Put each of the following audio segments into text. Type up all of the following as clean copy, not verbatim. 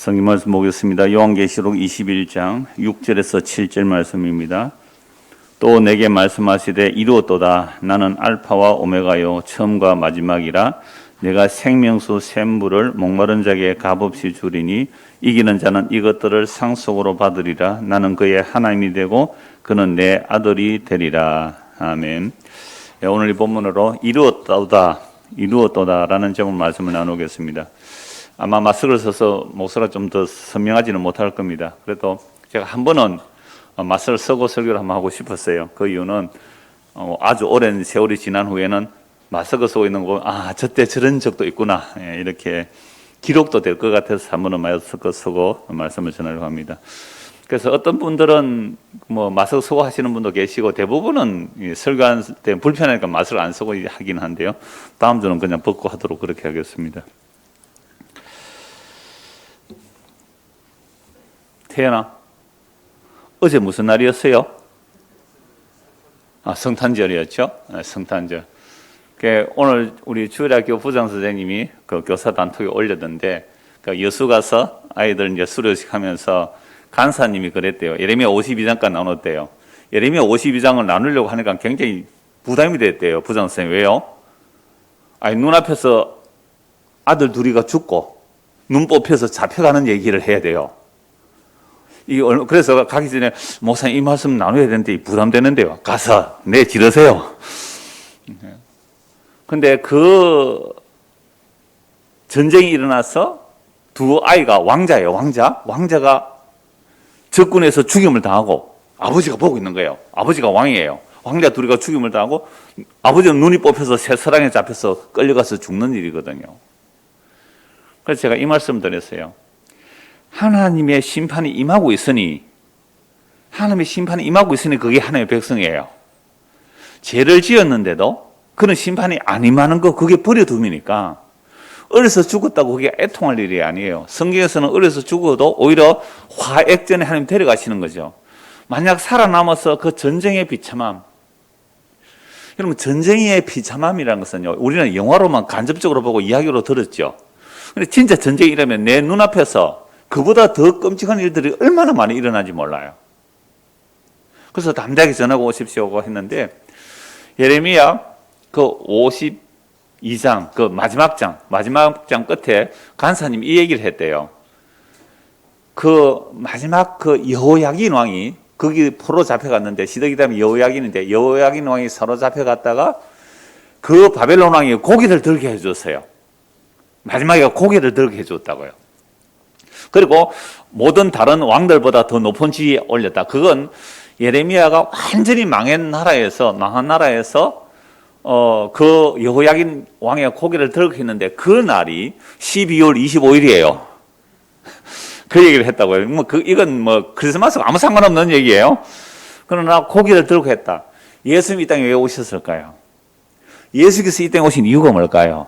성경 말씀 보겠습니다. 요한계시록 21장 6절에서 7절 말씀입니다. 또 내게 말씀하시되 이루었도다. 나는 알파와 오메가요 처음과 마지막이라. 내가 생명수 샘물을 목마른 자에게 값없이 주리니 이기는 자는 이것들을 상속으로 받으리라. 나는 그의 하나님이 되고 그는 내 아들이 되리라. 아멘. 오늘 이 본문으로 이루었도다라는 제목 말씀을 나누겠습니다. 아마 마스크를 써서 목소리가 좀 더 선명하지는 못할 겁니다. 그래도 제가 한 번은 마스크를 쓰고 설교를 한번 하고 싶었어요. 그 이유는 아주 오랜 세월이 지난 후에는 마스크 쓰고 있는 거, 저때 저런 적도 있구나, 이렇게 기록도 될 것 같아서 한 번은 마스크 쓰고 말씀을 전하려고 합니다. 그래서 어떤 분들은 마스크 쓰고 하시는 분도 계시고, 대부분은 설교할 때 불편하니까 마스크를 안 쓰고 하긴 한데요. 다음 주는 그냥 벗고 하도록 그렇게 하겠습니다. 태연아, 어제 무슨 날이었어요? 성탄절이었죠? 성탄절. 오늘 우리 주일학교 부장선생님이 그 교사 단톡에 올렸던데, 여수 가서 아이들 이제 수료식 하면서 간사님이 그랬대요. 예레미야 52장까지 나눴대요. 예레미야 52장을 나누려고 하니까 굉장히 부담이 됐대요. 부장선생님. 왜요? 눈앞에서 아들 둘이가 죽고 눈 뽑혀서 잡혀가는 얘기를 해야 돼요. 그래서 가기 전에 목사님 이 말씀 나눠야 되는데 부담되는데요. 가서 지르세요. 근데 그 전쟁이 일어나서 두 아이가 왕자예요. 왕자가 적군에서 죽임을 당하고 아버지가 보고 있는 거예요. 아버지가 왕이에요. 왕자 둘이가 죽임을 당하고 아버지는 눈이 뽑혀서 새사랑에 잡혀서 끌려가서 죽는 일이거든요. 그래서 제가 이 말씀 드렸어요. 하나님의 심판이 임하고 있으니 그게 하나님의 백성이에요. 죄를 지었는데도 그런 심판이 안 임하는 거, 그게 버려둠이니까 어려서 죽었다고 그게 애통할 일이 아니에요. 성경에서는 어려서 죽어도 오히려 화액전에 하나님 데려가시는 거죠. 만약 살아남아서 그 전쟁의 비참함, 여러분 전쟁의 비참함이라는 것은요, 우리는 영화로만 간접적으로 보고 이야기로 들었죠. 근데 진짜 전쟁이라면 내 눈앞에서 그보다 더 끔찍한 일들이 얼마나 많이 일어나는지 몰라요. 그래서 담대하게 전하고 오십시오고 했는데, 예레미야 그 52장 그 마지막 장 끝에 간사님 이 얘기를 했대요. 그 마지막 그 여호야긴 왕이 거기 포로 잡혀갔는데, 시드기담이 여호야긴인데 여호야긴 왕이 사로잡혀갔다가 그 바벨론 왕이 고기를 들게 해줬어요. 마지막에 고기를 들게 해줬다고요. 그리고 모든 다른 왕들보다 더 높은 지위에 올렸다. 그건 예레미야가 완전히 망한 나라에서 그 여호야긴 왕의 고개를 들게 했는데, 그 날이 12월 25일이에요. 그 얘기를 했다고요. 이건 크리스마스가 아무 상관없는 얘기예요. 그러나 고개를 들고 했다. 예수님이 이 땅에 왜 오셨을까요? 예수께서 이 땅에 오신 이유가 뭘까요?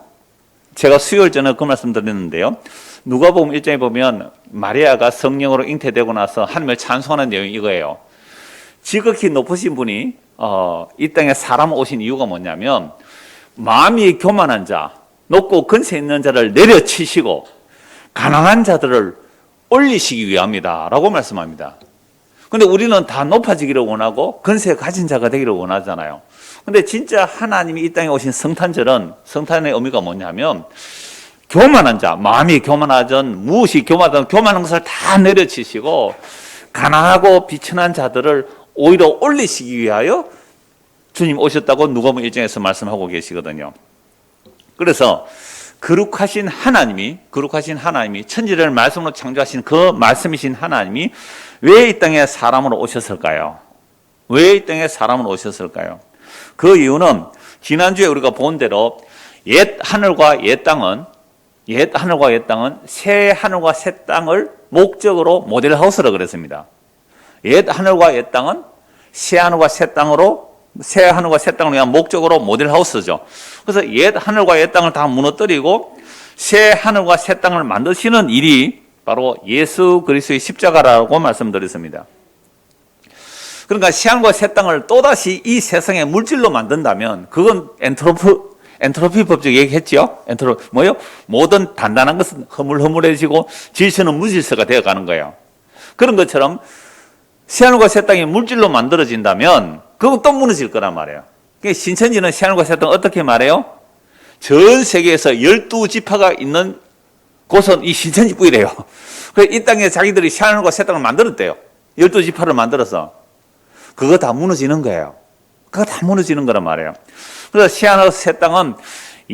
제가 수요일 전에 그 말씀 드렸는데요. 누가복음 1장에 보면 마리아가 성령으로 잉태되고 나서 하나님을 찬송하는 내용이 이거예요. 지극히 높으신 분이 이 땅에 사람 오신 이유가 뭐냐면, 마음이 교만한 자, 높고 근세 있는 자를 내려치시고 가난한 자들을 올리시기 위함이다 라고 말씀합니다. 근데 우리는 다 높아지기를 원하고 근세 가진 자가 되기를 원하잖아요. 근데 진짜 하나님이 이 땅에 오신 성탄절은, 성탄의 의미가 뭐냐면, 교만한 자, 마음이 교만하던, 무엇이 교만한 것을 다 내려치시고 가난하고 비천한 자들을 오히려 올리시기 위하여 주님 오셨다고 누가복음 1장에서 말씀하고 계시거든요. 그래서 거룩하신 하나님이 천지를 말씀으로 창조하신 그 말씀이신 하나님이 왜 이 땅에 사람으로 오셨을까요? 그 이유는 지난주에 우리가 본 대로 옛 하늘과 옛 땅은 새 하늘과 새 땅을 목적으로 모델하우스라고 그랬습니다. 옛 하늘과 옛 땅은 새 하늘과 새 땅을 위한 목적으로 모델하우스죠. 그래서 옛 하늘과 옛 땅을 다 무너뜨리고 새 하늘과 새 땅을 만드시는 일이 바로 예수 그리스도의 십자가라고 말씀드렸습니다. 그러니까 새 하늘과 새 땅을 또다시 이 세상의 물질로 만든다면 그건 엔트로피 법칙 얘기했죠? 뭐요? 모든 단단한 것은 허물허물해지고 질서는 무질서가 되어가는 거예요. 그런 것처럼 새하늘과 새 땅이 물질로 만들어진다면 그건 또 무너질 거란 말이에요. 그러니까 신천지는 새하늘과 새 땅을 어떻게 말해요? 전 세계에서 12지파가 있는 곳은 이 신천지뿐이래요. 그래서 이 땅에 자기들이 새하늘과 새 땅을 만들었대요. 12지파를 만들어서. 그거 다 무너지는 거예요. 그거 다 무너지는 거란 말이에요. 그래서 새하늘 새 땅은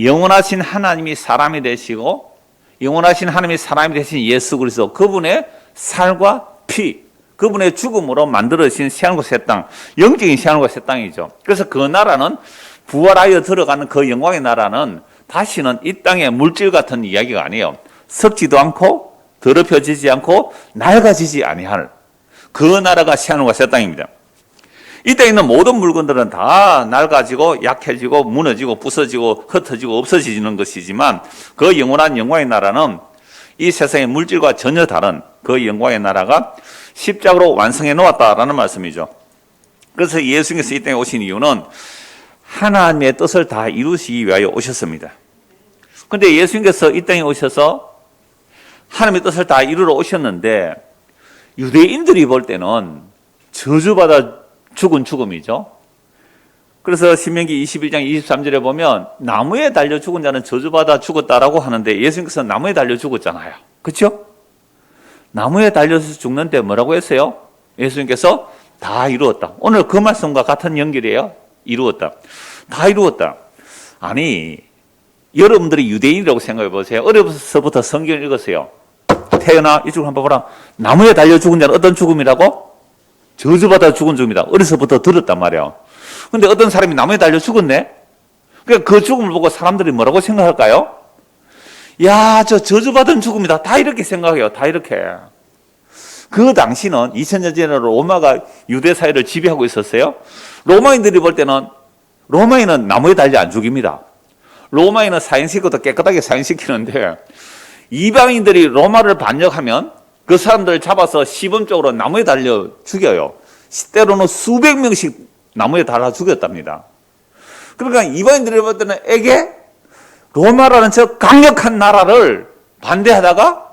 영원하신 하나님이 사람이 되시고 영원하신 하나님이 사람이 되신 예수 그리스도 그분의 살과 피 그분의 죽음으로 만들어진 새하늘과 새 땅, 영적인 새하늘과 새 땅이죠. 그래서 그 나라는 부활하여 들어가는 그 영광의 나라는 다시는 이 땅의 물질 같은 이야기가 아니에요. 썩지도 않고 더럽혀지지 않고 낡아지지 아니할 그 나라가 새하늘과 새 땅입니다. 이 땅에 있는 모든 물건들은 다 낡아지고 약해지고 무너지고 부서지고 흩어지고 없어지는 것이지만 그 영원한 영광의 나라는 이 세상의 물질과 전혀 다른 그 영광의 나라가 십자가로 완성해 놓았다라는 말씀이죠. 그래서 예수님께서 이 땅에 오신 이유는 하나님의 뜻을 다 이루시기 위하여 오셨습니다. 그런데 예수님께서 이 땅에 오셔서 하나님의 뜻을 다 이루러 오셨는데 유대인들이 볼 때는 저주받아 죽은 죽음이죠. 그래서 신명기 21장 23절에 보면 나무에 달려 죽은 자는 저주받아 죽었다라고 하는데 예수님께서 나무에 달려 죽었잖아요. 그렇죠? 나무에 달려서 죽는데 뭐라고 했어요? 예수님께서 다 이루었다. 오늘 그 말씀과 같은 연결이에요. 이루었다. 다 이루었다. 아니 여러분들이 유대인이라고 생각해 보세요. 어려서부터 성경을 읽었어요. 태어나 이쪽으로 한번 봐라. 나무에 달려 죽은 자는 어떤 죽음이라고? 저주받아 죽은 죽음이다. 어려서부터 들었단 말이에요. 근데 어떤 사람이 나무에 달려 죽었네? 그러니까 그 죽음을 보고 사람들이 뭐라고 생각할까요? 야, 저 저주받은 죽음이다. 다 이렇게 생각해요. 다 이렇게. 그 당시는 2000년 전에 로마가 유대 사회를 지배하고 있었어요. 로마인들이 볼 때는 로마인은 나무에 달려 안 죽입니다. 로마인은 사형시켜도 깨끗하게 사형시키는데 이방인들이 로마를 반역하면 그 사람들을 잡아서 시범적으로 나무에 달려 죽여요. 때로는 수백 명씩 나무에 달아 죽였답니다. 그러니까 이방인들이 볼 때는 에게 로마라는 저 강력한 나라를 반대하다가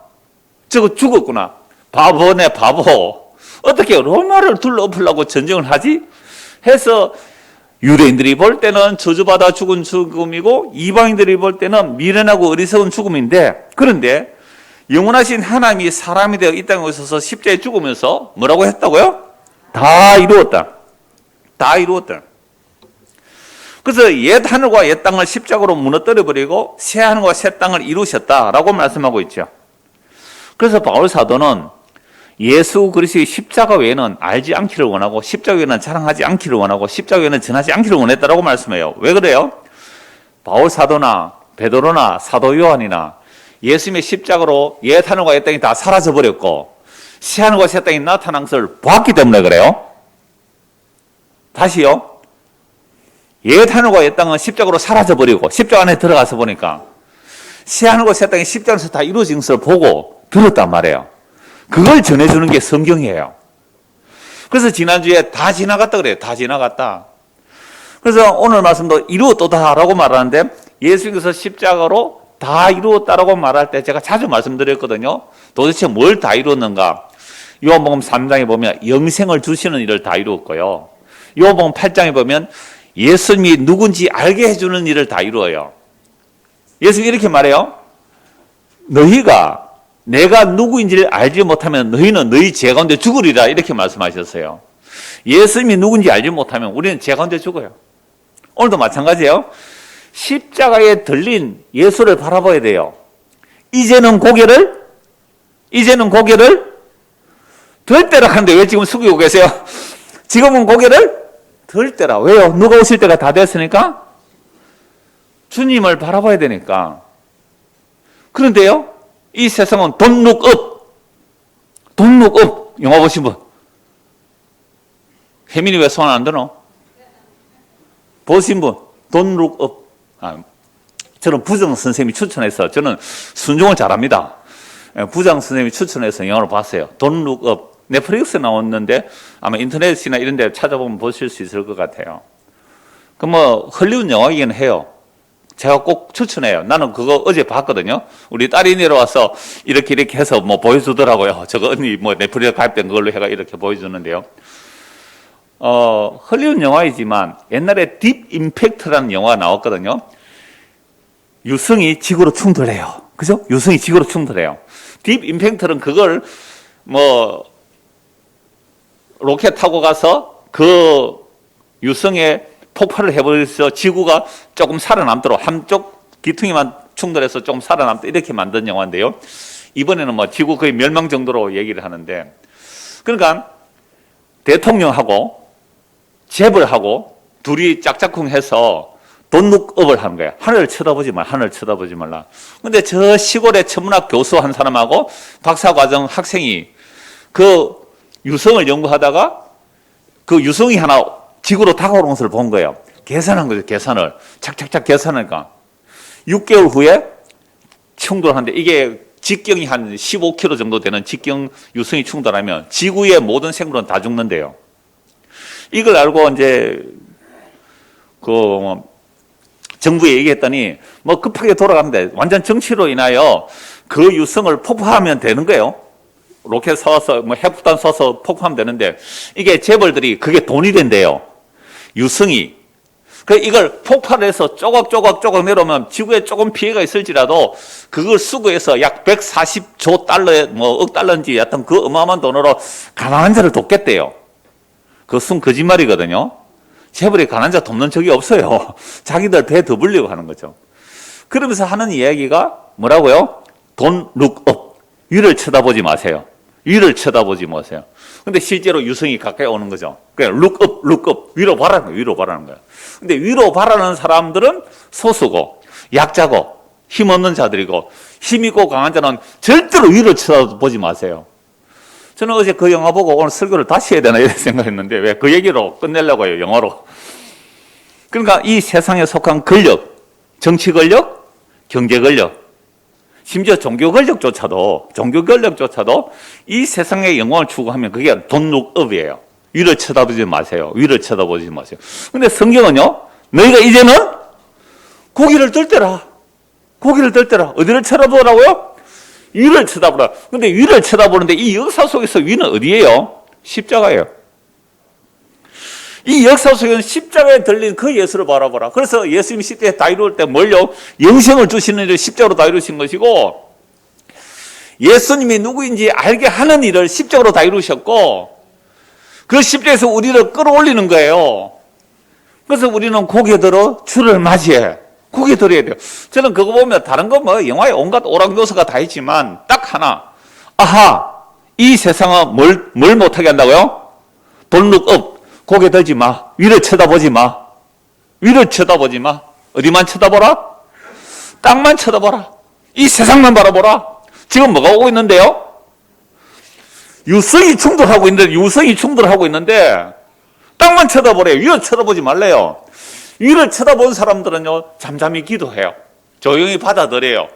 저거 죽었구나. 바보네 바보. 어떻게 로마를 둘러엎으려고 전쟁을 하지? 해서 유대인들이 볼 때는 저주받아 죽은 죽음이고 이방인들이 볼 때는 미련하고 어리석은 죽음인데 그런데 영원하신 하나님이 사람이 되어 이 땅에 오셔서 십자가에 죽으면서 뭐라고 했다고요? 다 이루었다. 다 이루었다. 그래서 옛 하늘과 옛 땅을 십자가로 무너뜨려 버리고 새 하늘과 새 땅을 이루셨다라고 말씀하고 있죠. 그래서 바울 사도는 예수 그리스도의 십자가 외에는 알지 않기를 원하고 십자가 외에는 자랑하지 않기를 원하고 십자가 외에는 전하지 않기를 원했다라고 말씀해요. 왜 그래요? 바울 사도나 베드로나 사도 요한이나 예수님의 십자가로 옛 하늘과 옛 땅이 다 사라져 버렸고 새 하늘과 새 땅이 나타난 것을 보았기 때문에 그래요. 다시요. 옛 하늘과 옛 땅은 십자가로 사라져 버리고 십자가 안에 들어가서 보니까 새 하늘과 새 땅이 십자가에서 다 이루어진 것을 보고 들었단 말이에요. 그걸 전해주는 게 성경이에요. 그래서 지난주에 다 지나갔다 그래요. 다 지나갔다. 그래서 오늘 말씀도 이루었다라고 말하는데 예수님께서 십자가로 다 이루었다라고 말할 때 제가 자주 말씀드렸거든요. 도대체 뭘 다 이루었는가? 요한복음 3장에 보면 영생을 주시는 일을 다 이루었고요. 요한복음 8장에 보면 예수님이 누군지 알게 해주는 일을 다 이루어요. 예수님이 이렇게 말해요. 너희가 내가 누구인지를 알지 못하면 너희는 너희 죄 가운데 죽으리라 이렇게 말씀하셨어요. 예수님이 누군지 알지 못하면 우리는 죄 가운데 죽어요. 오늘도 마찬가지예요. 십자가에 들린 예수를 바라봐야 돼요. 이제는 고개를 들 때라 하는데 왜 지금 숙이고 계세요? 지금은 고개를 들 때라. 왜요? 누가 오실 때가 다 됐으니까? 주님을 바라봐야 되니까. 그런데요, 이 세상은 don't look up. don't look up. 영화 보신 분? 혜민이 왜 손 안 드노? 보신 분? don't look up. 저는 부정 선생님이 추천해서, 저는 순종을 잘합니다. 부장 선생님이 추천해서 영화를 봤어요. don't look up. 넷플릭스에 나왔는데 아마 인터넷이나 이런 데 찾아보면 보실 수 있을 것 같아요. 그 뭐 헐리우드 영화이긴 해요. 제가 꼭 추천해요. 나는 그거 어제 봤거든요. 우리 딸이 내려와서 이렇게 해서 뭐 보여주더라고요. 저거 언니 뭐 넷플릭스 가입된 걸로 해가 이렇게 보여주는데요. 헐리우드 영화이지만 옛날에 딥 임팩트라는 영화가 나왔거든요. 유성이 지구로 충돌해요. 그죠? 유성이 지구로 충돌해요. 딥 임팩트는 그걸 뭐 로켓 타고 가서 그 유성에 폭발을 해버려서 지구가 조금 살아남도록 한쪽 기퉁이만 충돌해서 좀 살아남도록 이렇게 만든 영화인데요. 이번에는 뭐 지구 거의 멸망 정도로 얘기를 하는데, 그러니까 대통령하고 재벌하고 둘이 짝짝꿍해서 돈룩업을 하는 거야. 하늘을 쳐다보지 말라. 하늘을 쳐다보지 말라. 근데 저 시골의 천문학 교수 한 사람하고 박사과정 학생이 그 유성을 연구하다가 그 유성이 하나 지구로 다가오는 것을 본 거예요. 계산한 거죠. 계산을. 착착착 계산하니까 6개월 후에 충돌하는데, 이게 직경이 한 15km 정도 되는 직경 유성이 충돌하면 지구의 모든 생물은 다 죽는데요. 이걸 알고 이제 정부에 얘기했더니 뭐 급하게 돌아가는데, 완전 정치로 인하여 그 유성을 폭파하면 되는 거예요. 로켓 쏴서 뭐 핵폭탄 쏴서 폭파하면 되는데, 이게 재벌들이 그게 돈이 된대요. 유성이. 이걸 폭발해서 조각 내려오면 지구에 조금 피해가 있을지라도 그걸 수거해서 약 140조 달러에 뭐 억 달러인지 하여튼 그 어마어마한 돈으로 가난한 자를 돕겠대요. 그거 순 거짓말이거든요. 재벌이 가난한 자 돕는 적이 없어요. 자기들 배 더 불리고 하는 거죠. 그러면서 하는 이야기가 뭐라고요? 돈 룩업. 위를 쳐다보지 마세요. 위를 쳐다보지 마세요. 근데 실제로 유성이 가까이 오는 거죠. 그냥 룩업. 위로 바라는 거예요. 위로 바라는 거예요. 근데 위로 바라는 사람들은 소수고, 약자고, 힘없는 자들이고, 힘있고 강한 자는 절대로 위를 쳐다보지 마세요. 저는 어제 그 영화 보고 오늘 설교를 다시 해야 되나 이런 생각했는데, 왜 그 얘기로 끝내려고 해요, 영어로. 그러니까 이 세상에 속한 권력, 정치 권력, 경제 권력, 심지어 종교 권력조차도 이 세상의 영광을 추구하면 그게 돈룩업이에요. 위를 쳐다보지 마세요. 위를 쳐다보지 마세요. 근데 성경은요, 너희가 이제는 고기를 들 때라. 어디를 쳐다보라고요? 위를 쳐다보라. 근데 위를 쳐다보는데 이 역사 속에서 위는 어디예요? 십자가예요. 이 역사 속에는 십자가에 들린 그 예수를 바라보라. 그래서 예수님이 십자가에 다 이루을 때 뭘요? 영생을 주시는 일을 십자가로 다 이루신 것이고, 예수님이 누구인지 알게 하는 일을 십자가로 다 이루셨고, 그 십자가에서 우리를 끌어올리는 거예요. 그래서 우리는 고개 들어 주를 맞이해. 고개 들어야 돼요. 저는 그거 보면 다른 거 뭐 영화에 온갖 오락요소가 다 있지만 딱 하나, 아하, 이 세상은 뭘 못하게 한다고요? 돈룩업. 고개 들지 마. 위를 쳐다보지 마. 어디만 쳐다보라? 땅만 쳐다보라. 이 세상만 바라보라. 지금 뭐가 오고 있는데요? 유성이 충돌하고 있는데 땅만 쳐다보래요. 위를 쳐다보지 말래요. 위를 쳐다본 사람들은요, 잠잠히 기도해요. 조용히 받아들여요.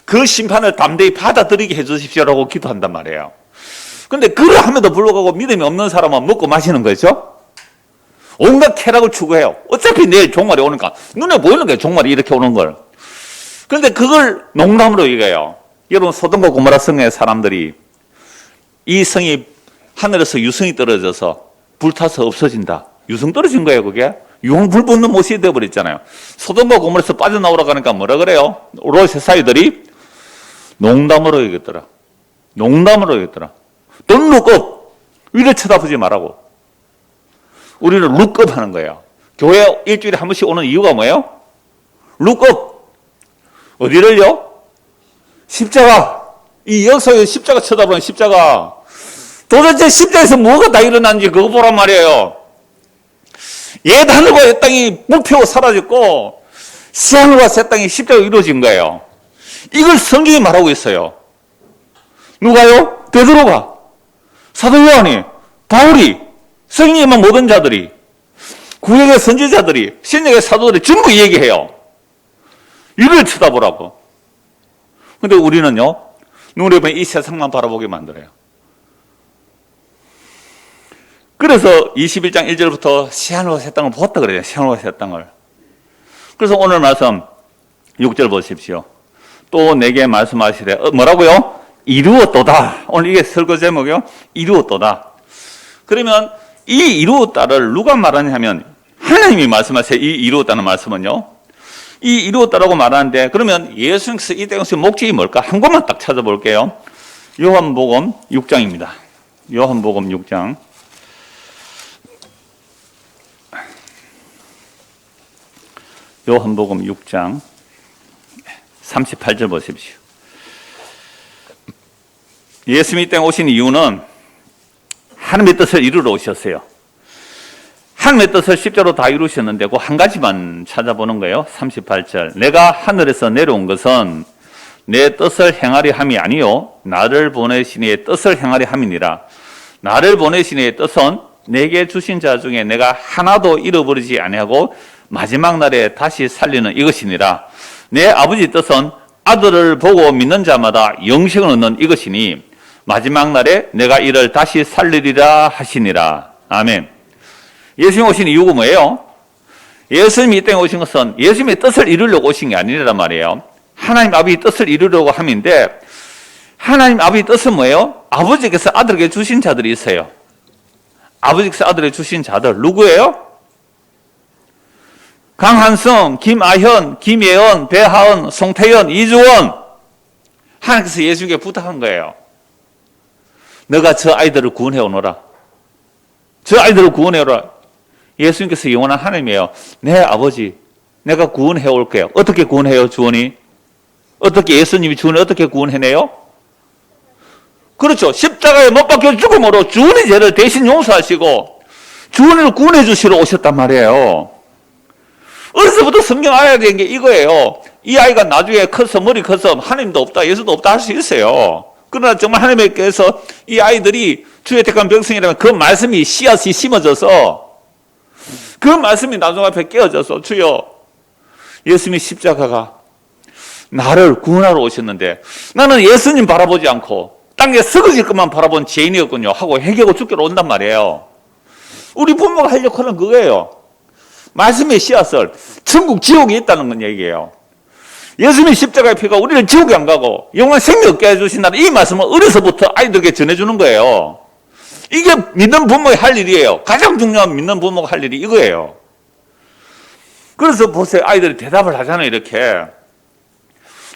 그 심판을 담대히 받아들이게 해주십시오라고 기도한단 말이에요. 근데 그러함에도 불구하고 믿음이 없는 사람은 먹고 마시는 거죠. 온갖 쾌락을 추구해요. 어차피 내일 종말이 오니까 눈에 보이는 거예요. 종말이 이렇게 오는 걸. 그런데 그걸 농담으로 얘기해요. 여러분, 소돔과 고모라 성의 사람들이, 이 성이 하늘에서 유성이 떨어져서 불타서 없어진다. 유성 떨어진 거예요, 그게. 유황불 붙는 못이 되어버렸잖아요. 소돔과 고모라에서 빠져나오라고 하니까 뭐라 그래요? 롯의 사이들이 농담으로 얘기했더라. 돈 룩업. 위를 쳐다보지 말라고. 우리는 룩업 하는 거예요. 교회 일주일에 한 번씩 오는 이유가 뭐예요? 룩업. 어디를요? 십자가. 이 역사에 십자가 쳐다보는 십자가. 도대체 십자가에서 뭐가 다 일어났는지 그거 보란 말이에요. 옛 하늘과 옛 땅이 불태워 사라졌고, 새하늘과 새 땅이 십자가로 이루어진 거예요. 이걸 성경이 말하고 있어요. 누가요? 베드로가, 사도 요한이, 바울이, 성령님만 모든 자들이, 구약의 선지자들이, 신약의 사도들이 전부 얘기해요. 이를 쳐다보라고. 근데 우리는요, 눈에 보면 이 세상만 바라보게 만들어요. 그래서 21장 1절부터 새하늘과 새 땅을 보았다 그래요. 새하늘과 새 땅을. 그래서 오늘 말씀 6절 보십시오. 또 내게 말씀하시되 뭐라고요? 이루었도다. 오늘 이게 설교 제목이요. 이루었도다. 그러면 이 이루었다를 누가 말하냐면 하나님이 말씀하세요. 이 이루었다는 말씀은요. 이 이루었다라고 말하는데 그러면 예수님께서 이 땅에서 목적이 뭘까? 한 것만 딱 찾아볼게요. 요한복음 6장입니다. 요한복음 6장. 요한복음 6장 38절 보십시오. 예수님이 이 땅에 오신 이유는 하나님의 뜻을 이루러 오셨어요. 하나님의 뜻을 십자로 다 이루셨는데 그 한 가지만 찾아보는 거예요. 38절. 내가 하늘에서 내려온 것은 내 뜻을 행하려 함이 아니요 나를 보내신 이의 뜻을 행하려 함이니라. 나를 보내신 이의 뜻은 내게 주신 자 중에 내가 하나도 잃어버리지 아니하고 마지막 날에 다시 살리는 이것이니라. 내 아버지 뜻은 아들을 보고 믿는 자마다 영생을 얻는 이것이니 마지막 날에 내가 이를 다시 살리리라 하시니라. 아멘. 예수님 오신 이유가 뭐예요? 예수님이 이 땅에 오신 것은 예수님의 뜻을 이루려고 오신 게 아니란 말이에요. 하나님 아버지 뜻을 이루려고 함인데 하나님 아버지 뜻은 뭐예요? 아버지께서 아들에게 주신 자들이 있어요. 아버지께서 아들에게 주신 자들 누구예요? 강한성, 김아현, 김예원, 배하은, 송태현, 이주원. 하나님께서 예수님께 부탁한 거예요. 너가 저 아이들을 구원해 오너라. 저 아이들을 구원해 오라. 예수님께서 영원한 하나님이에요. 내 아버지, 내가 구원해 올게요. 어떻게 구원해요, 주원이? 어떻게 예수님이 주원을 어떻게 구원해내요? 그렇죠. 십자가에 못 박혀 죽음으로 주원의 죄를 대신 용서하시고 주원을 구원해 주시러 오셨단 말이에요. 어려서부터 성경 알아야 되는 게 이거예요. 이 아이가 나중에 커서 머리 커서 하나님도 없다, 예수도 없다 할 수 있어요. 그러나 정말 하나님께서 이 아이들이 주의 택한 백성이라면 그 말씀이 씨앗이 심어져서 그 말씀이 나중 앞에 깨어져서 주여 예수님의 십자가가 나를 구원하러 오셨는데 나는 예수님 바라보지 않고 땅에 썩어질 것만 바라본 죄인이었군요 하고 회개하고 죽기로 온단 말이에요. 우리 부모가 할 역할은 그거예요. 말씀의 씨앗을 천국 지옥에 있다는 건 얘기예요. 예수님의 십자가의 피가 우리를 지옥에 안 가고 영원한 생명 얻게 해주신다는 이 말씀을 어려서부터 아이들에게 전해주는 거예요. 이게 믿는 부모의 할 일이에요. 가장 중요한 믿는 부모가 할 일이 이거예요. 그래서 보세요. 아이들이 대답을 하잖아요. 이렇게.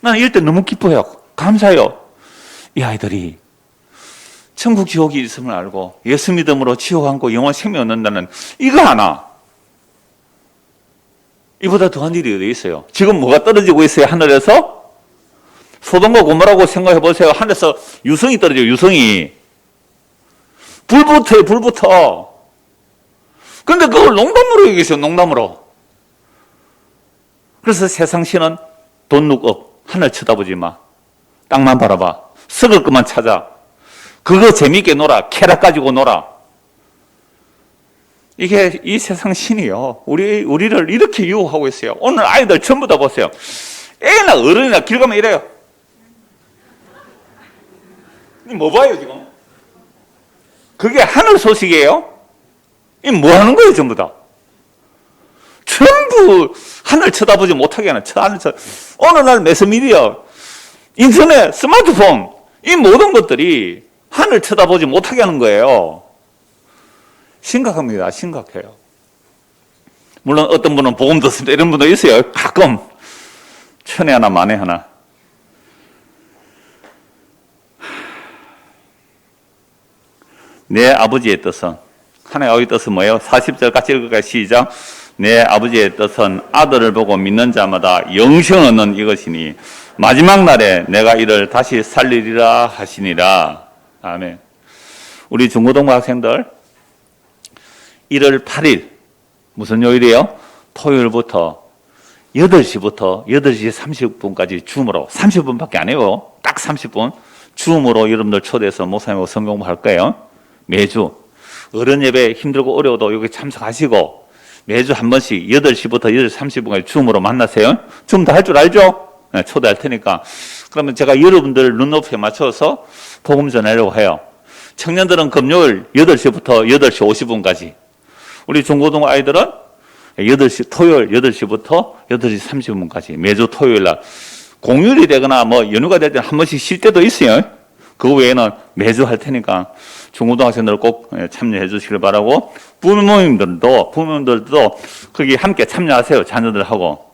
나는 이럴 때 너무 기뻐요. 감사해요. 이 아이들이 천국 지옥이 있음을 알고 예수 믿음으로 지옥 않고 영원한 생명 얻는다는 이거 하나. 이보다 더한 일이 어디 있어요? 지금 뭐가 떨어지고 있어요? 하늘에서? 소돔과 고모라고 생각해 보세요. 하늘에서 유성이 떨어져요. 유성이. 불붙어요. 불붙어. 근데 그걸 농담으로 얘기했어요. 농담으로. 그래서 세상 신은 돈 룩업. 하늘 쳐다보지 마. 땅만 바라봐. 썩을 것만 찾아. 그거 재밌게 놀아. 캐락 가지고 놀아. 이게 이 세상 신이요. 우리를 이렇게 유혹하고 있어요. 오늘 아이들 전부 다 보세요. 애나 어른이나 길 가면 이래요. 뭐 봐요, 지금? 그게 하늘 소식이에요? 이 뭐 하는 거예요, 전부 다? 전부 하늘 쳐다보지 못하게 하는 어느 날 매스미디어, 인터넷, 스마트폰, 이 모든 것들이 하늘 쳐다보지 못하게 하는 거예요. 심각합니다. 심각해요. 물론 어떤 분은 복음 듣습니다. 이런 분도 있어요. 가끔. 천에 하나 만에 하나. 내 아버지의 뜻은 하나의 아버지의 뜻은 뭐예요? 40절 같이 읽을까요? 시작. 내 아버지의 뜻은 아들을 보고 믿는 자마다 영생을 얻는 이것이니 마지막 날에 내가 이를 다시 살리리라 하시니라. 아멘. 우리 중고등부 학생들 1월 8일 무슨 요일이에요? 토요일부터 8시부터 8시 30분까지 줌으로 30분밖에 안 해요. 딱 30분 줌으로 여러분들 초대해서 목사님하고 성경 공부할 거예요. 매주 어른 예배 힘들고 어려워도 여기 참석하시고 매주 한 번씩 8시부터 8시 30분까지 줌으로 만나세요. 줌 다 할 줄 알죠? 네, 초대할 테니까. 그러면 제가 여러분들 눈높이에 맞춰서 복음 전하려고 해요. 청년들은 금요일 8시부터 8시 50분까지 우리 중고등 아이들은 토요일 8시부터 8시 30분까지 매주 토요일 날 공휴일이 되거나 뭐 연휴가 될 때는 한 번씩 쉴 때도 있어요. 그 외에는 매주 할 테니까 중고등학생들 꼭 참여해 주시길 바라고 부모님들도 거기 함께 참여하세요. 자녀들하고.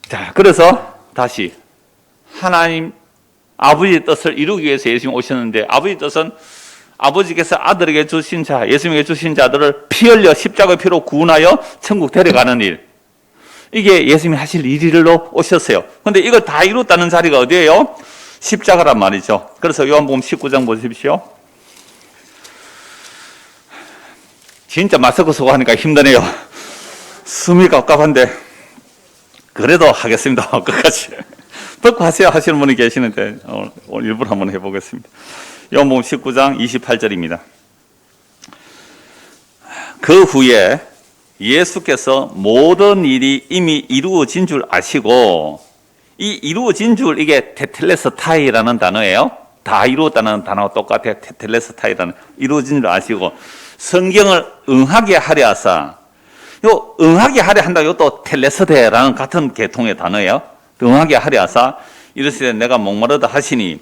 자, 그래서 다시 하나님 아버지의 뜻을 이루기 위해서 예수님이 오셨는데 아버지의 뜻은 아버지께서 아들에게 주신 자, 예수님에게 주신 자들을 피 흘려 십자가의 피로 구원하여 천국 데려가는 일. 이게 예수님이 하실 일로 오셨어요. 그런데 이걸 다 이뤘다는 자리가 어디예요? 십자가란 말이죠. 그래서 요한복음 19장 보십시오. 진짜 마스크 쓰고 하니까 힘드네요. 숨이 갑갑한데 그래도 하겠습니다. 끝까지. 듣고 하세요 하시는 분이 계시는데 오늘 일부러 한번 해보겠습니다. 요한복음 19장 28절입니다. 그 후에 예수께서 모든 일이 이미 이루어진 줄 아시고, 이 이루어진 줄 이게 테텔레스타이라는 단어예요. 다 이루었다는 단어와 똑같아요. 테텔레스타이라는 이루어진 줄 아시고 성경을 응하게 하려 하사. 요 응하게 하려 한다. 요또 텔레스데라는 같은 계통의 단어예요. 응하게 하려 하사 이르시되 내가 목마르다 하시니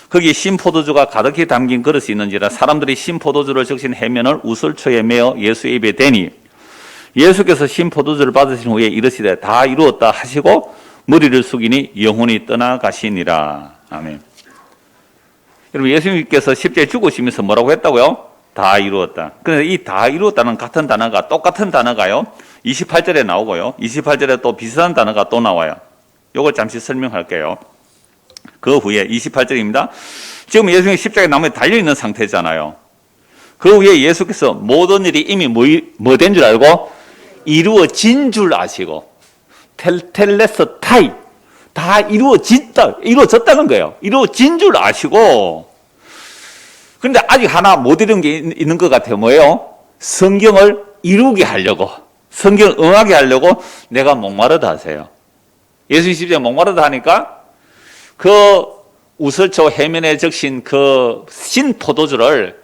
거기 신포도주가 가득히 담긴 그릇이 있는지라 사람들이 신포도주를 적신 해면을 우슬초에 메어 예수의 입에 대니 예수께서 신포도주를 받으신 후에 이르시되 다 이루었다 하시고 머리를 숙이니 영혼이 떠나가시니라. 아멘. 여러분 예수님께서 십자가에 죽으시면서 뭐라고 했다고요? 다 이루었다. 그런데 이 다 이루었다는 같은 단어가 똑같은 단어가요 28절에 나오고요 28절에 또 비슷한 단어가 또 나와요. 이걸 잠시 설명할게요. 그 후에 28절입니다. 지금 예수님이 십자가에 나무에 달려있는 상태잖아요. 그 후에 예수께서 모든 일이 이미 뭐 된 줄 알고 이루어진 줄 아시고 텔레스타이 다 이루어졌다는 거예요. 이루어진 줄 아시고 그런데 아직 하나 못 이룬 게 있는 것 같아요. 뭐예요? 성경을 이루게 하려고 성경을 응하게 하려고 내가 목마르다 하세요. 예수님 십자가에 목마르다 하니까 그 우슬초 해면에 적신 그 신 포도주를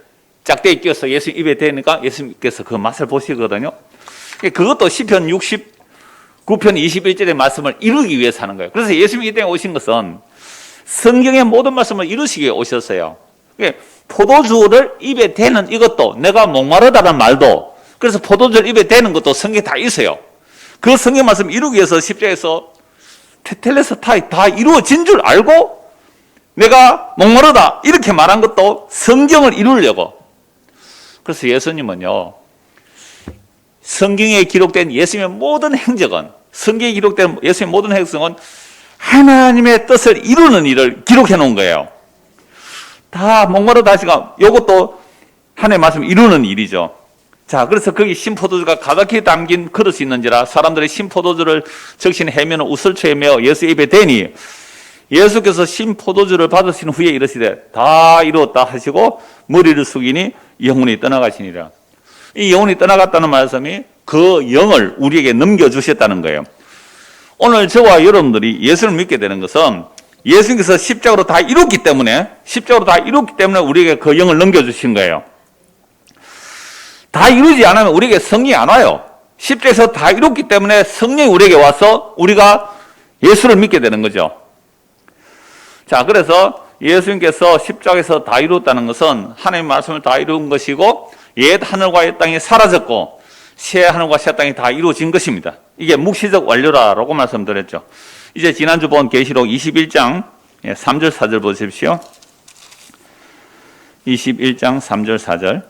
짝대에 끼워서 예수님 입에 대니까 예수님께서 그 맛을 보시거든요. 그것도 시편 69편 21절의 말씀을 이루기 위해서 하는 거예요. 그래서 예수님이 이 땅에 오신 것은 성경의 모든 말씀을 이루시기 위해 오셨어요. 포도주를 입에 대는 이것도 내가 목마르다는 말도 그래서 포도주를 입에 대는 것도 성경에 다 있어요. 그 성경 말씀 이루기 위해서 십자가에서 테텔레스타이 다 이루어진 줄 알고 내가 목마르다 이렇게 말한 것도 성경을 이루려고. 그래서 예수님은요 성경에 기록된 예수님의 모든 행적은 성경에 기록된 예수님의 모든 행성은 하나님의 뜻을 이루는 일을 기록해 놓은 거예요. 다 목마르다 하시가 이것도 하나님의 말씀 이루는 일이죠. 자, 그래서 거기 신포도주가 가득히 담긴 그릇이 있는지라 사람들이 신포도주를 적신 해면을 우슬초에 메어 예수 입에 대니 예수께서 신포도주를 받으신 후에 이르시되 다 이루었다 하시고 머리를 숙이니 영혼이 떠나가시니라. 이 영혼이 떠나갔다는 말씀이 그 영을 우리에게 넘겨주셨다는 거예요. 오늘 저와 여러분들이 예수를 믿게 되는 것은 예수님께서 십자가로 다 이뤘기 때문에 우리에게 그 영을 넘겨주신 거예요. 다 이루지 않으면 우리에게 성령이 안 와요. 십자가에서 다 이뤘기 때문에 성령이 우리에게 와서 우리가 예수를 믿게 되는 거죠. 자, 그래서 예수님께서 십자가에서 다 이뤘다는 것은 하나님의 말씀을 다 이룬 것이고 옛 하늘과 옛 땅이 사라졌고 새 하늘과 새 땅이 다 이루어진 것입니다. 이게 묵시적 완료라고 말씀드렸죠. 이제 지난주 본 계시록 21장 3절 4절 보십시오. 21장 3절 4절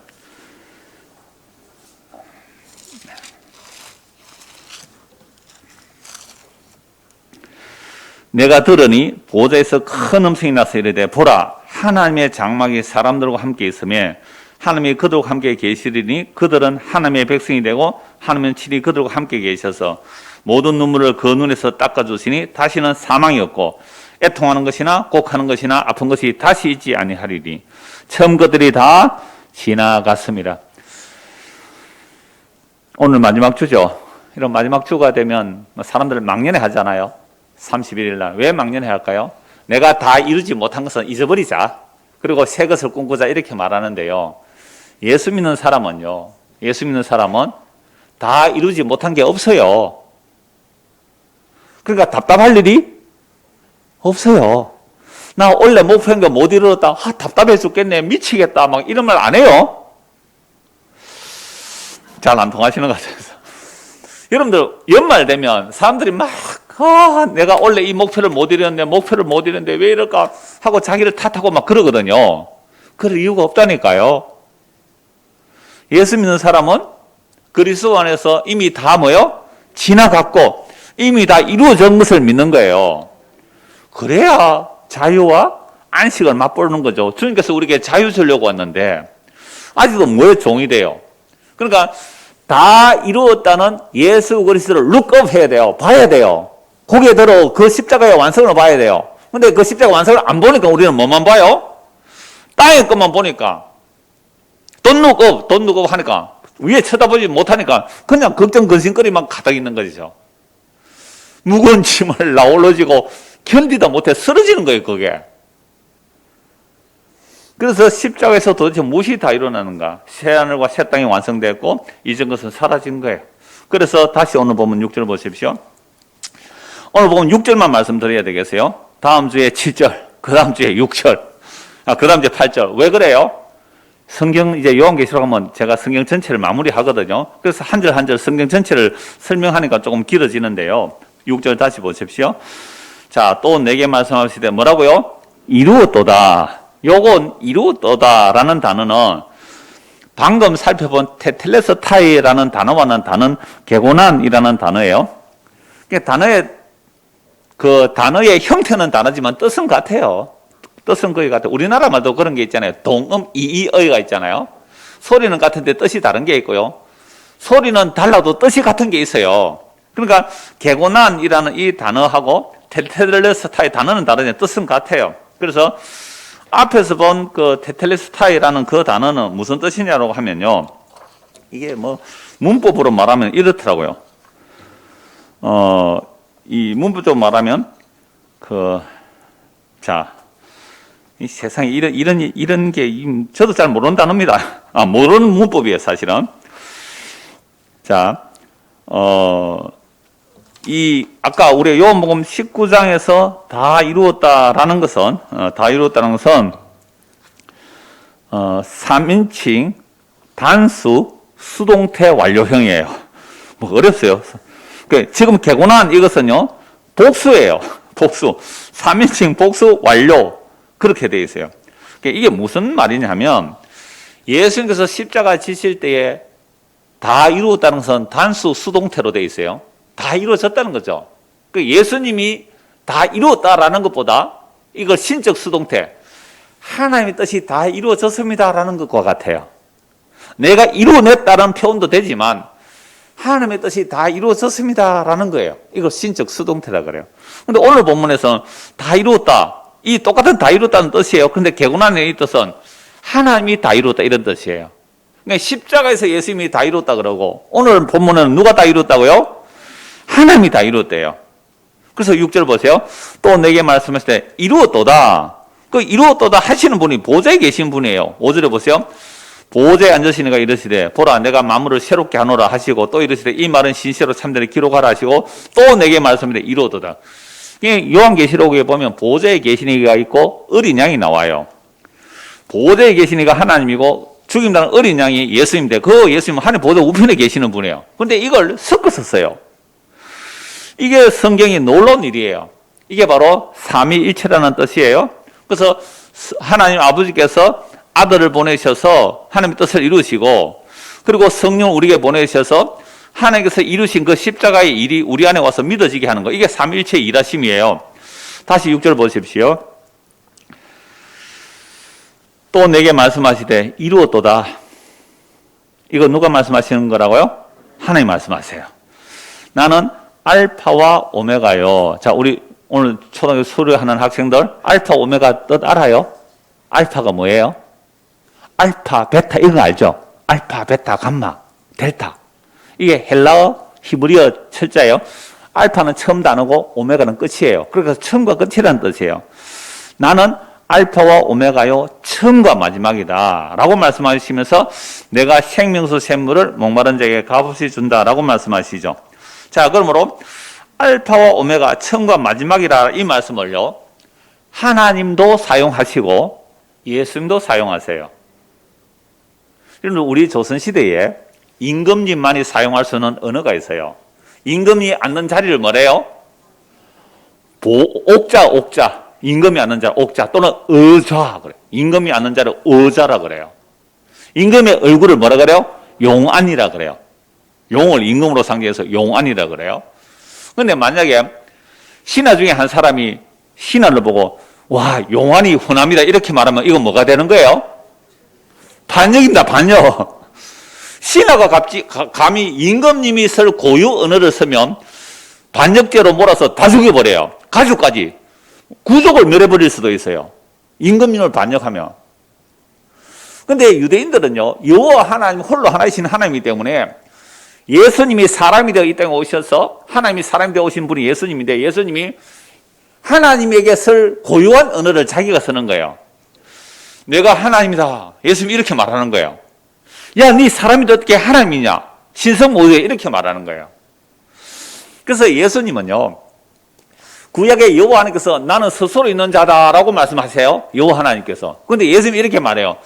내가 들으니 보좌에서 큰 음성이 나서 이르되 보라 하나님의 장막이 사람들과 함께 있으며 하나님이 그들과 함께 계시리니 그들은 하나님의 백성이 되고 하나님은 친히 그들과 함께 계셔서 모든 눈물을 그 눈에서 닦아주시니 다시는 사망이 없고 애통하는 것이나 곡하는 것이나 아픈 것이 다시 있지 아니하리니 처음 것들이 다 지나갔습니다. 오늘 마지막 주죠. 이런 마지막 주가 되면 사람들 망년회 하잖아요. 31일 날. 왜 망년회 할까요? 내가 다 이루지 못한 것은 잊어버리자. 그리고 새 것을 꿈꾸자 이렇게 말하는데요. 예수 믿는 사람은 다 이루지 못한 게 없어요. 그러니까 답답할 일이 없어요. 나 원래 목표한 거 못 이루었다. 답답해 죽겠네. 미치겠다. 막 이런 말 안 해요. 잘 안 통하시는 것 같아서. 여러분들 연말 되면 사람들이 막 내가 원래 이 목표를 못 이뤘는데 왜 이럴까 하고 자기를 탓하고 막 그러거든요. 그럴 이유가 없다니까요. 예수 믿는 사람은 그리스도 안에서 이미 다 뭐요? 지나갔고 이미 다 이루어진 것을 믿는 거예요. 그래야 자유와 안식을 맛보는 거죠. 주님께서 우리에게 자유 주려고 왔는데 아직도 뭐에 종이 돼요. 그러니까 다 이루었다는 예수 그리스도를 룩업 해야 돼요. 봐야 돼요. 고개 들어 그 십자가의 완성을 봐야 돼요. 근데 그 십자가 완성을 안 보니까 우리는 뭐만 봐요? 땅의 것만 보니까 돈 룩업 하니까 위에 쳐다보지 못하니까 그냥 걱정 근심거리만 가득 있는 거죠. 무거운 짐을 나올러지고 견디다 못해 쓰러지는 거예요, 그게. 그래서 십자가에서 도대체 무엇이 다 일어나는가? 새하늘과 새 땅이 완성됐고 이전 것은 사라진 거예요. 그래서 다시 오늘 보면 6절 보십시오. 오늘 보면 6절만 말씀드려야 되겠어요. 다음 주에 7절, 그 다음 주에 6절, 그 다음 주에 8절. 왜 그래요? 성경 이제 요한계시록 하면 제가 성경 전체를 마무리하거든요. 그래서 한 절 한 절 성경 전체를 설명하니까 조금 길어지는데요. 6절 다시 보십시오. 자, 또 내게 말씀하시되 뭐라고요? 이루었도다. 요건 이루었도다라는 단어는 방금 살펴본 테텔레스타이라는 단어와는 다른 개고난이라는 단어예요. 단어의 형태는 다르지만 뜻은 같아요. 뜻은 거의 같아요. 우리나라 말도 그런 게 있잖아요. 동음 이의어가 있잖아요. 소리는 같은데 뜻이 다른 게 있고요. 소리는 달라도 뜻이 같은 게 있어요. 그러니까 개고난이라는 이 단어하고 테텔레스타이 단어는 다르지만 뜻은 같아요. 그래서 앞에서 본 그 테텔레스타이라는 그 단어는 무슨 뜻이냐고 하면요. 이게 뭐 문법으로 말하면 이렇더라고요. 이 문법적으로 말하면 이 세상에 이런 게 저도 잘 모르는 단어입니다. 모르는 문법이에요, 사실은. 자, 아까 우리 요한복음 19장에서 다 이루었다라는 것은 3인칭 단수 수동태 완료형이에요. 뭐 어렵어요. 지금 개고난 이것은요, 복수예요. 복수. 3인칭 복수 완료. 그렇게 되어 있어요. 이게 무슨 말이냐면, 예수님께서 십자가 지실 때에 다 이루었다는 것은 단수 수동태로 되어 있어요. 다 이루어졌다는 거죠. 예수님이 다 이루었다라는 것보다 이걸 신적 수동태, 하나님의 뜻이 다 이루어졌습니다라는 것과 같아요. 내가 이루어냈다는 표현도 되지만 하나님의 뜻이 다 이루어졌습니다라는 거예요. 이걸 신적 수동태라 그래요. 근데 오늘 본문에서는 다 이루었다. 이 똑같은 다 이루었다는 뜻이에요. 그런데 개고난의 이 뜻은 하나님이 다 이루었다 이런 뜻이에요. 그러니까 십자가에서 예수님이 다 이루었다 그러고 오늘 본문은 누가 다 이루었다고요? 하나님이 다 이루었대요. 그래서 6절 보세요. 또 내게 말씀하실 때 이루었도다. 그 이루었도다 하시는 분이 보좌에 계신 분이에요. 5절에 보세요. 보좌에 앉으시니가 이르시되 보라 내가 만물을 새롭게 하노라 하시고 또 이르시되 이 말은 신실로 참되게 기록하라 하시고 또 내게 말씀하시되 이루었도다. 요한계시록에 보면 보좌에 계시니가 있고 어린 양이 나와요. 보좌에 계시니가 하나님이고 죽임당한 어린 양이 예수님인데 그 예수님은 하나님 보좌 우편에 계시는 분이에요. 그런데 이걸 섞어서 써요. 이게 성경이 놀라운 일이에요. 이게 바로 삼위일체라는 뜻이에요. 그래서 하나님 아버지께서 아들을 보내셔서 하나님의 뜻을 이루시고 그리고 성령을 우리에게 보내셔서 하나님께서 이루신 그 십자가의 일이 우리 안에 와서 믿어지게 하는 거. 이게 삼위일체의 일하심이에요. 다시 6절 보십시오. 또 내게 말씀하시되 이루었도다. 이거 누가 말씀하시는 거라고요? 하나님 말씀하세요. 나는 알파와 오메가요. 자, 우리 오늘 초등학교 수료하는 학생들 알파 오메가 뜻 알아요? 알파가 뭐예요? 알파, 베타 이런 거 알죠? 알파, 베타, 감마, 델타. 이게 헬라어, 히브리어 철자예요. 알파는 처음 단어고 오메가는 끝이에요. 그러니까 처음과 끝이라는 뜻이에요. 나는 알파와 오메가요 처음과 마지막이다 라고 말씀하시면서 내가 생명수 샘물을 목마른 자에게 값없이 준다라고 말씀하시죠. 자, 그러므로 알파와 오메가 처음과 마지막이라 이 말씀을요 하나님도 사용하시고 예수님도 사용하세요. 그런데 우리 조선시대에 임금님만이 사용할 수 있는 언어가 있어요. 임금이 앉는 자리를 뭐래요? 옥자. 임금이 앉는 자리 옥자 또는 의좌 그래요. 임금이 앉는 자리를 의자라 그래요. 임금의 얼굴을 뭐라 그래요? 용안이라 그래요. 용을 임금으로 상징해서 용안이라 그래요. 그런데 만약에 신하 중에 한 사람이 신하를 보고 와 용안이 훈합니다 이렇게 말하면 이건 뭐가 되는 거예요? 반역입니다. 반역. 신하가 감히 임금님이 쓸 고유 언어를 쓰면 반역죄로 몰아서 다 죽여버려요. 가족까지. 구족을 멸해버릴 수도 있어요. 임금님을 반역하면. 근데 유대인들은요, 여호와 하나님 홀로 하나이신 하나님이기 때문에 예수님이 사람이 되어 이 땅에 오셔서 하나님이 사람이 되어 오신 분이 예수님인데 예수님이 하나님에게 쓸 고유한 언어를 자기가 쓰는 거예요. 내가 하나님이다. 예수님이 이렇게 말하는 거예요. 야, 네 사람이 어떻게 하나님이냐? 신성모두에 이렇게 말하는 거예요. 그래서 예수님은요, 구약의 여호와 하나님께서 나는 스스로 있는 자다라고 말씀하세요. 여호와 하나님께서. 그런데 예수님이 이렇게 말해요.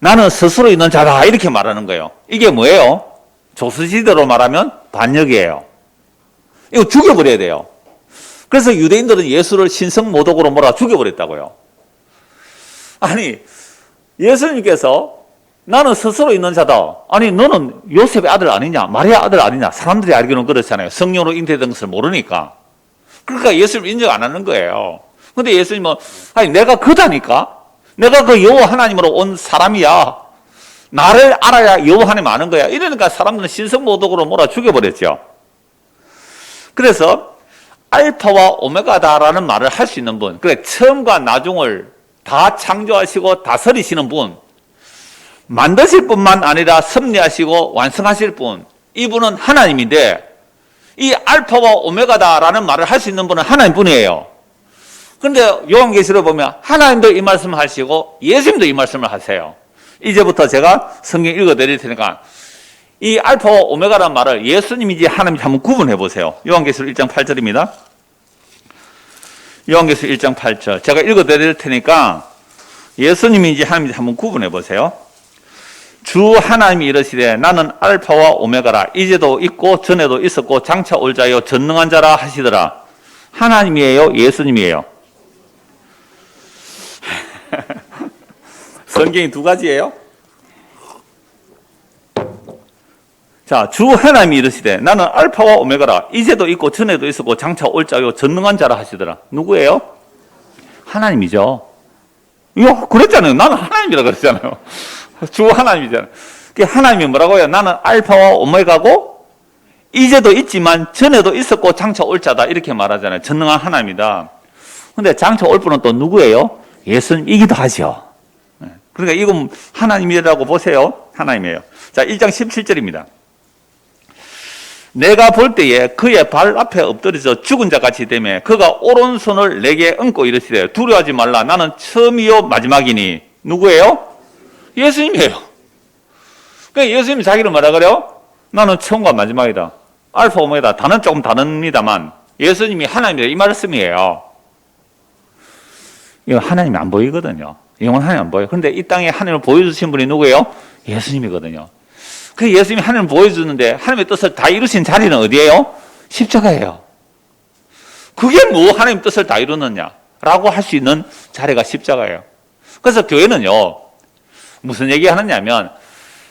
나는 스스로 있는 자다 이렇게 말하는 거예요. 이게 뭐예요? 조선시대로 말하면 반역이에요. 이거 죽여버려야 돼요. 그래서 유대인들은 예수를 신성모독으로 몰아 죽여버렸다고요. 아니 예수님께서 나는 스스로 있는 자다. 아니 너는 요셉의 아들 아니냐? 마리아 아들 아니냐? 사람들이 알기로는 그렇잖아요. 성령으로 잉태된 것을 모르니까. 그러니까 예수님을 인정 안 하는 거예요. 근데 예수님은 아니 내가 그다니까? 내가 그 여호와 하나님으로 온 사람이야. 나를 알아야 여호와 하나님 아는 거야. 이러니까 사람들은 신성모독으로 몰아 죽여버렸죠. 그래서 알파와 오메가다라는 말을 할 수 있는 분, 그래 처음과 나중을 다 창조하시고 다스리시는 분, 만드실 뿐만 아니라 섭리하시고 완성하실 분, 이분은 하나님인데 이 알파와 오메가다라는 말을 할 수 있는 분은 하나님뿐이에요. 그런데 요한계시록 보면 하나님도 이 말씀을 하시고 예수님도 이 말씀을 하세요. 이제부터 제가 성경 읽어드릴 테니까 이 알파와 오메가라는 말을 예수님인지 하나님인지 한번 구분해 보세요. 요한계시록 1장 8절입니다. 요한계시록 1장 8절 제가 읽어드릴 테니까 예수님인지 하나님인지 한번 구분해 보세요. 주 하나님이 이르시되 나는 알파와 오메가라. 이제도 있고 전에도 있었고 장차 올 자요 전능한 자라 하시더라. 하나님이에요? 예수님이에요? 성경이 두 가지예요. 자, 주 하나님이 이르시되 나는 알파와 오메가라. 이제도 있고 전에도 있었고 장차 올 자요 전능한 자라 하시더라. 누구예요? 하나님이죠. 이거 그랬잖아요. 나는 하나님이라 그랬잖아요. 주 하나님이잖아요. 하나님이 뭐라고요? 나는 알파와 오메가고 이제도 있지만 전에도 있었고 장차 올 자다 이렇게 말하잖아요. 전능한 하나님이다. 근데 장차 올 분은 또 누구예요? 예수님이기도 하죠. 그러니까 이건 하나님이라고 보세요. 하나님이에요. 자, 1장 17절입니다. 내가 볼 때에 그의 발 앞에 엎드려서 죽은 자 같이 되매 그가 오른손을 내게 얹고 이르시되 두려워하지 말라. 나는 처음이요 마지막이니. 누구예요? 예수님이에요. 그러니까 예수님이 자기를 뭐라 그래요? 나는 처음과 마지막이다. 알파 오메가다. 단은 조금 다릅니다만 예수님이 하나님이다 이 말씀이에요. 이거 하나님이 안 보이거든요. 영원 하나님 안 보여요. 그런데 이 땅에 하나님을 보여주신 분이 누구예요? 예수님이거든요. 그 예수님이 하나님을 보여주는데 하나님의 뜻을 다 이루신 자리는 어디예요? 십자가예요. 그게 뭐 하나님 뜻을 다 이루느냐라고 할 수 있는 자리가 십자가예요. 그래서 교회는요 무슨 얘기하느냐면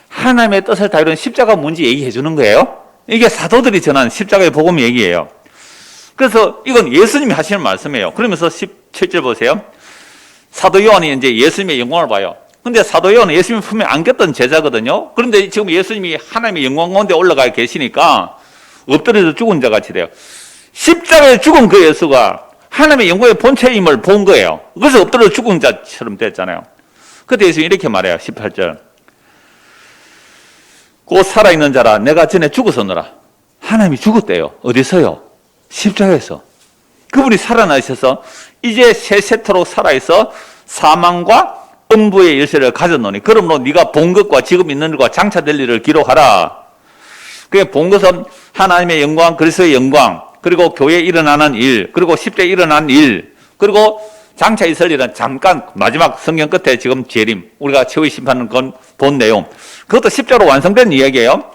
하나님의 뜻을 다 이루는 십자가 뭔지 얘기해 주는 거예요. 이게 사도들이 전한 십자가의 복음 얘기예요. 그래서 이건 예수님이 하시는 말씀이에요. 그러면서 17절 보세요. 사도 요한이 이제 예수님의 영광을 봐요. 근데 사도 요한은 예수님 품에 안겼던 제자거든요. 그런데 지금 예수님이 하나님의 영광 가운데 올라가 계시니까 엎드려서 죽은 자 같이 돼요. 십자가에 죽은 그 예수가 하나님의 영광의 본체임을 본 거예요. 그래서 엎드려 죽은 자처럼 됐잖아요. 그때 예수님이 이렇게 말해요. 18절. 곧 살아있는 자라 내가 전에 죽었었노라. 하나님이 죽었대요. 어디서요? 십자가에서. 그분이 살아나셔서 이제 세세토록 살아있어 사망과 음부의 열쇠를 가졌노니 그러므로 네가 본 것과 지금 있는 일과 장차될 일을 기록하라. 그게 본 것은 하나님의 영광, 그리스도의 영광, 그리고 교회에 일어나는 일, 그리고 십자에 일어난 일, 그리고 장차 있을 일은 잠깐 마지막 성경 끝에 지금 재림, 우리가 최후의 심판은 건 본 내용. 그것도 십자로 완성된 이야기예요.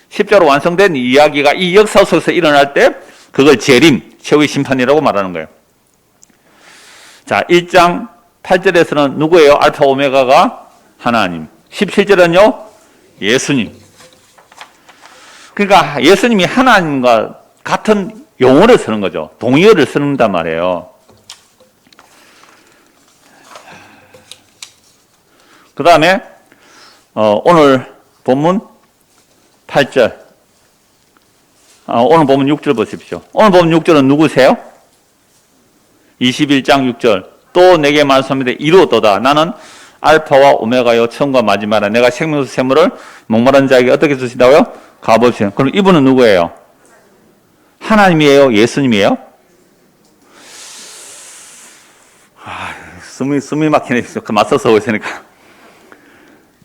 십자로 완성된 이야기가 이 역사 속에서 일어날 때 그걸 재림, 최후의 심판이라고 말하는 거예요. 자, 1장 8절에서는 누구예요? 알파 오메가가 하나님. 17절은요? 예수님. 그러니까 예수님이 하나님과 같은 용어를 쓰는 거죠. 동의어를 쓰는단 말이에요. 그 다음에 오늘 본문 8절, 오늘 본문 6절 보십시오. 오늘 본문 6절은 누구세요? 21장 6절. 또 내게 말씀하되 이루었도다. 나는 알파와 오메가요 처음과 마지막이라. 내가 생명수 샘물을 목마른 자에게 어떻게 주신다고요? 값없이. 그럼 이분은 누구예요? 하나님이에요? 예수님이에요? 숨이 막히네. 맞서서 오시니까.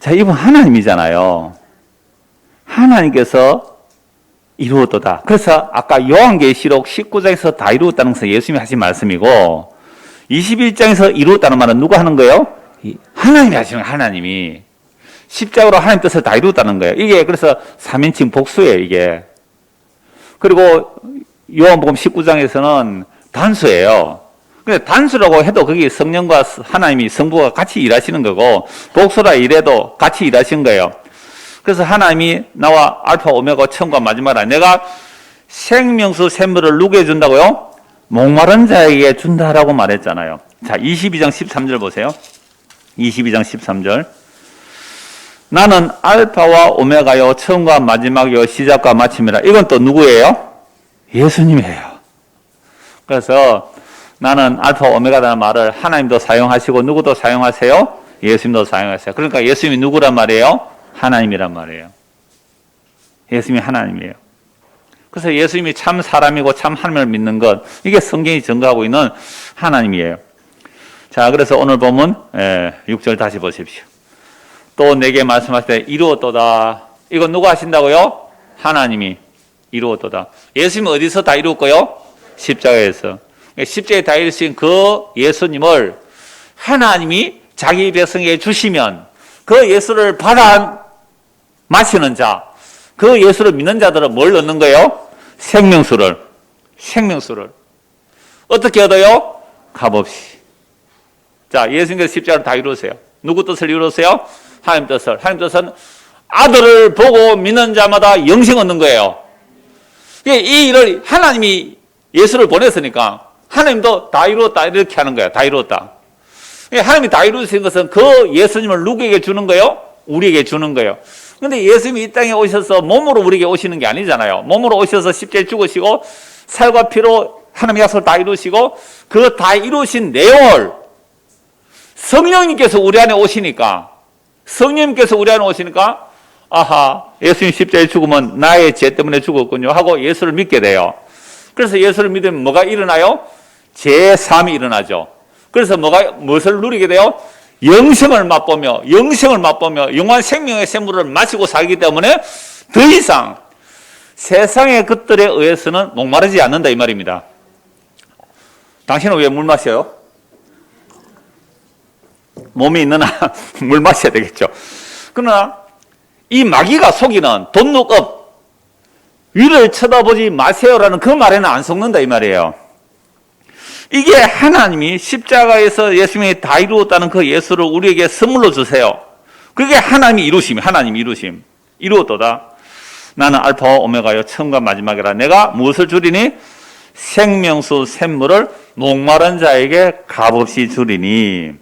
자, 이분 하나님이잖아요. 하나님께서 이루었도다. 그래서 아까 요한계시록 19장에서 다 이루었다는 것은 예수님이 하신 말씀이고 21장에서 이루었다는 말은 누가 하는 거예요? 하나님이 하시는 거예요. 하나님이. 십자가로 하나님 뜻을 다 이루었다는 거예요. 이게 그래서 3인칭 복수예요. 이게. 그리고 요한복음 19장에서는 단수예요. 근데 단수라고 해도 거기 성령과 하나님이 성부가 같이 일하시는 거고 복수라 이래도 같이 일하신 거예요. 그래서 하나님이 나와 알파 오메가 처음과 마지막이라. 내가 생명수 샘물을 누구에게 준다고요? 목마른 자에게 준다라고 말했잖아요. 자, 22장 13절 보세요. 22장 13절. 나는 알파와 오메가요 처음과 마지막이요 시작과 마침이라. 이건 또 누구예요? 예수님이에요. 그래서 나는 알파 오메가라는 말을 하나님도 사용하시고 누구도 사용하세요? 예수님도 사용하세요. 그러니까 예수님이 누구란 말이에요? 하나님이란 말이에요. 예수님이 하나님이에요. 그래서 예수님이 참 사람이고 참 하나님을 믿는 것, 이게 성경이 증거하고 있는 하나님이에요. 자, 그래서 오늘 보면 6절 다시 보십시오. 또 내게 말씀하실 때 이루었도다. 이건 누가 하신다고요? 하나님이 이루었도다. 예수님은 어디서 다 이루었고요? 십자가에서. 십자가에 다 이루신 그 예수님을 하나님이 자기 백성에게 주시면 그 예수를 받아 마시는 자, 그 예수를 믿는 자들은 뭘 얻는 거예요? 생명수를. 어떻게 얻어요? 값없이. 자, 예수님께서 십자가를 다 이루세요. 누구 뜻을 이루세요? 하나님 뜻을. 하나님 뜻은 아들을 보고 믿는 자마다 영생 얻는 거예요. 이 일을 하나님이 예수를 보냈으니까 하나님도 다 이루었다 이렇게 하는 거예요. 다 이루었다. 하나님이 다 이루신 것은 그 예수님을 누구에게 주는 거예요? 우리에게 주는 거예요. 그런데 예수님이 이 땅에 오셔서 몸으로 우리에게 오시는 게 아니잖아요. 몸으로 오셔서 십자가에 죽으시고 살과 피로 하나님의 약속을 다 이루시고 그 다 이루신 내용을 성령님께서 우리 안에 오시니까 아하, 예수님 십자가에 죽으면 나의 죄 때문에 죽었군요 하고 예수를 믿게 돼요. 그래서 예수를 믿으면 뭐가 일어나요? 제3이 일어나죠. 그래서 무엇을 누리게 돼요? 영생을 맛보며 영원한 생명의 샘물을 마시고 살기 때문에 더 이상 세상의 것들에 의해서는 목마르지 않는다 이 말입니다. 당신은 왜 물 마셔요? 몸이 있는 한 물 마셔야 되겠죠. 그러나 이 마귀가 속이는 돈룩업 위를 쳐다보지 마세요라는 그 말에는 안 속는다 이 말이에요. 이게 하나님이 십자가에서 예수님이 다 이루었다는 그 예수를 우리에게 선물로 주세요. 그게 하나님이 이루심. 이루었도다. 나는 알파와 오메가요 처음과 마지막이라. 내가 무엇을 주리니? 생명수 샘물을 목마른 자에게 값없이 주리니.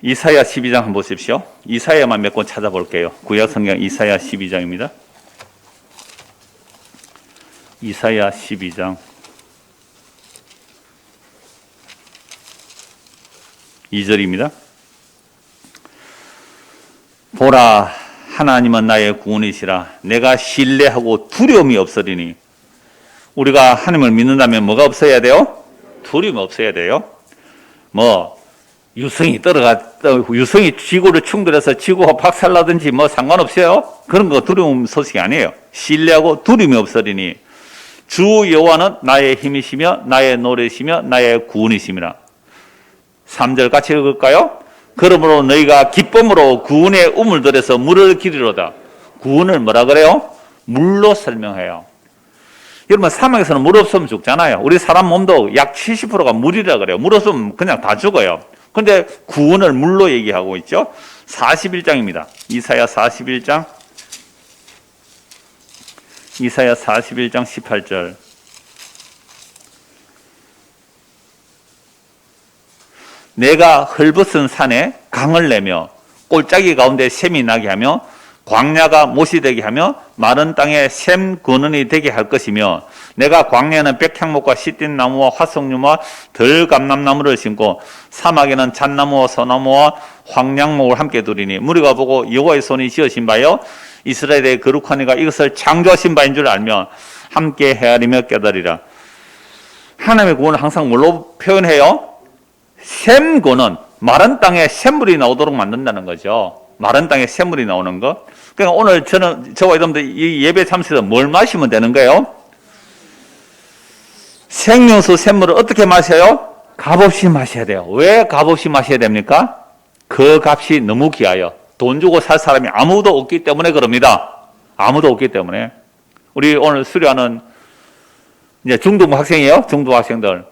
이사야 12장 한번 보십시오. 이사야만 몇 권 찾아볼게요. 구약 성경 이사야 12장입니다. 이사야 12장 2절입니다. 보라, 하나님은 나의 구원이시라. 내가 신뢰하고 두려움이 없으리니. 우리가 하나님을 믿는다면 뭐가 없어야 돼요? 두려움이 없어야 돼요. 유성이 유성이 지구를 충돌해서 지구가 박살나든지 상관없어요. 그런 거 두려움 소식이 아니에요. 신뢰하고 두려움이 없으리니 주 여호와는 나의 힘이시며 나의 노래시며 나의 구원이시니라. 3절 같이 읽을까요? 그러므로 너희가 기쁨으로 구원의 우물들에서 물을 기르로다. 구원을 뭐라 그래요? 물로 설명해요. 여러분, 사막에서는 물 없으면 죽잖아요. 우리 사람 몸도 약 70%가 물이라 그래요. 물 없으면 그냥 다 죽어요. 그런데 구원을 물로 얘기하고 있죠. 41장입니다. 이사야 41장 18절. 내가 헐벗은 산에 강을 내며 골짜기 가운데 샘이 나게 하며 광야가 못이 되게 하며 마른 땅에 샘 근원이 되게 할 것이며 내가 광야에는 백향목과 시띠 나무와 화석류와 덜감람나무를 심고 사막에는 잣나무와 소나무와 황량목을 함께 두리니 무리가 보고 여호와의 손이 지으신 바여 이스라엘의 거룩한 이가 이것을 창조하신 바인 줄 알며 함께 헤아리며 깨달으리라. 하나님의 구원을 항상 뭘로 표현해요? 샘 근원, 마른 땅에 샘물이 나오도록 만든다는 거죠. 마른 땅에 샘물이 나오는 거. 그러니까 오늘 저와 여러분들 이 예배 참석해서 뭘 마시면 되는 거예요? 생명수 샘물을 어떻게 마셔요? 값없이 마셔야 돼요. 왜 값없이 마셔야 됩니까? 그 값이 너무 귀하여 돈 주고 살 사람이 아무도 없기 때문에 그럽니다. 아무도 없기 때문에. 우리 오늘 수료하는 이제 중등부 학생이에요. 중등부 학생들.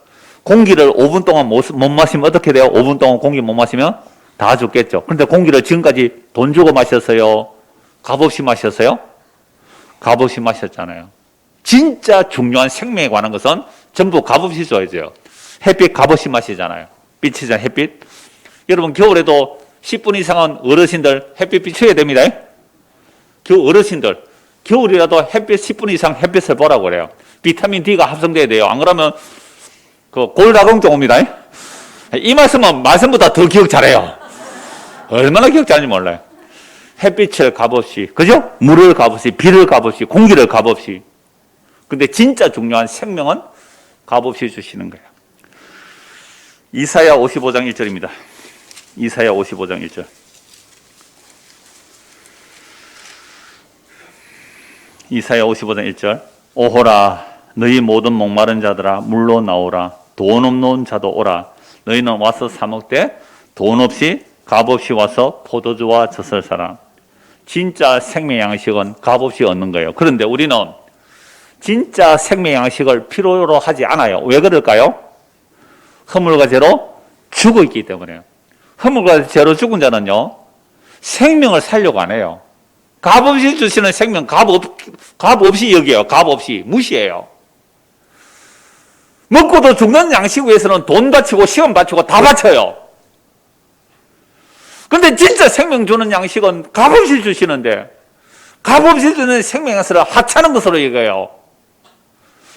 공기를 5분 동안 못 마시면 어떻게 돼요? 5분 동안 공기 못 마시면 다 죽겠죠. 그런데 공기를 지금까지 돈 주고 마셨어요? 값없이 마셨어요? 값없이 마셨잖아요. 진짜 중요한 생명에 관한 것은 전부 값없이 줘야죠. 햇빛 값없이 마시잖아요. 비치잖아요, 햇빛. 여러분, 겨울에도 10분 이상은 어르신들 햇빛 비춰야 됩니다. 어르신들. 겨울이라도 햇빛 10분 이상 햇빛을 보라고 그래요. 비타민 D가 합성돼야 돼요. 안 그러면 골다공증 옵니다. 이 말씀은 말씀보다 더 기억 잘해요. 얼마나 기억 잘하는지 몰라요. 햇빛을 값없이, 그죠? 물을 값없이, 비를 값없이, 공기를 값없이. 근데 진짜 중요한 생명은 값없이 주시는 거예요. 이사야 55장 1절입니다. 이사야 55장 1절. 이사야 55장 1절. 오호라, 너희 모든 목마른 자들아, 물로 나오라. 돈 없는 자도 오라. 너희는 와서 사 먹되 돈 없이 값없이 와서 포도주와 젖을 사라. 진짜 생명 양식은 값없이 얻는 거예요. 그런데 우리는 진짜 생명 양식을 필요로 하지 않아요. 왜 그럴까요? 허물과 죄로 죽어 있기 때문에요. 허물과 죄로 죽은 자는요, 생명을 살려고 안 해요. 값없이 주시는 생명, 값없이 여겨요. 값없이 무시해요. 먹고도 죽는 양식 위해서는 돈 바치고 시간 바치고 다 바쳐요. 근데 진짜 생명 주는 양식은 값없이 주시는데, 값없이 주는 생명 양식을 하찮은 것으로 여겨요.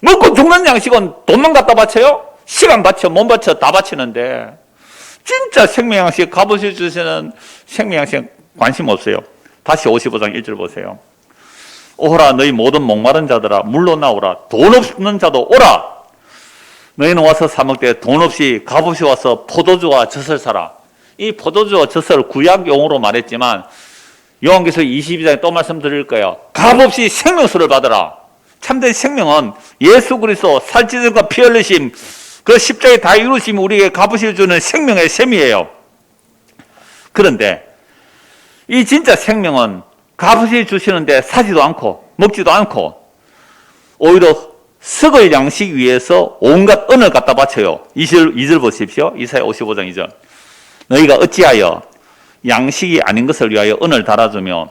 먹고 죽는 양식은 돈만 갖다 바쳐요? 시간 바쳐, 몸 바쳐 다 바치는데, 진짜 생명 양식, 값없이 주시는 생명 양식 관심 없어요. 다시 55장 1절 보세요. 오라, 너희 모든 목마른 자들아, 물로 나오라. 돈 없는 자도 오라. 너희는 와서 사 먹되 돈 없이 값없이 와서 포도주와 젖을 사라. 이 포도주와 젖을 구약 용어로 말했지만 요한계시록 22장에 또 말씀드릴 거예요. 값없이 생명수를 받으라. 참된 생명은 예수 그리스도 살찌들과 피 흘리심, 그 십자가에 다 이루심이 우리에게 값없이 주는 생명의 셈이에요. 그런데 이 진짜 생명은 값없이 주시는데 사지도 않고 먹지도 않고 오히려 썩을 양식 위해서 온갖 은을 갖다 바쳐요. 2절 보십시오. 이사야 55장 2절. 너희가 어찌하여 양식이 아닌 것을 위하여 은을 달아주며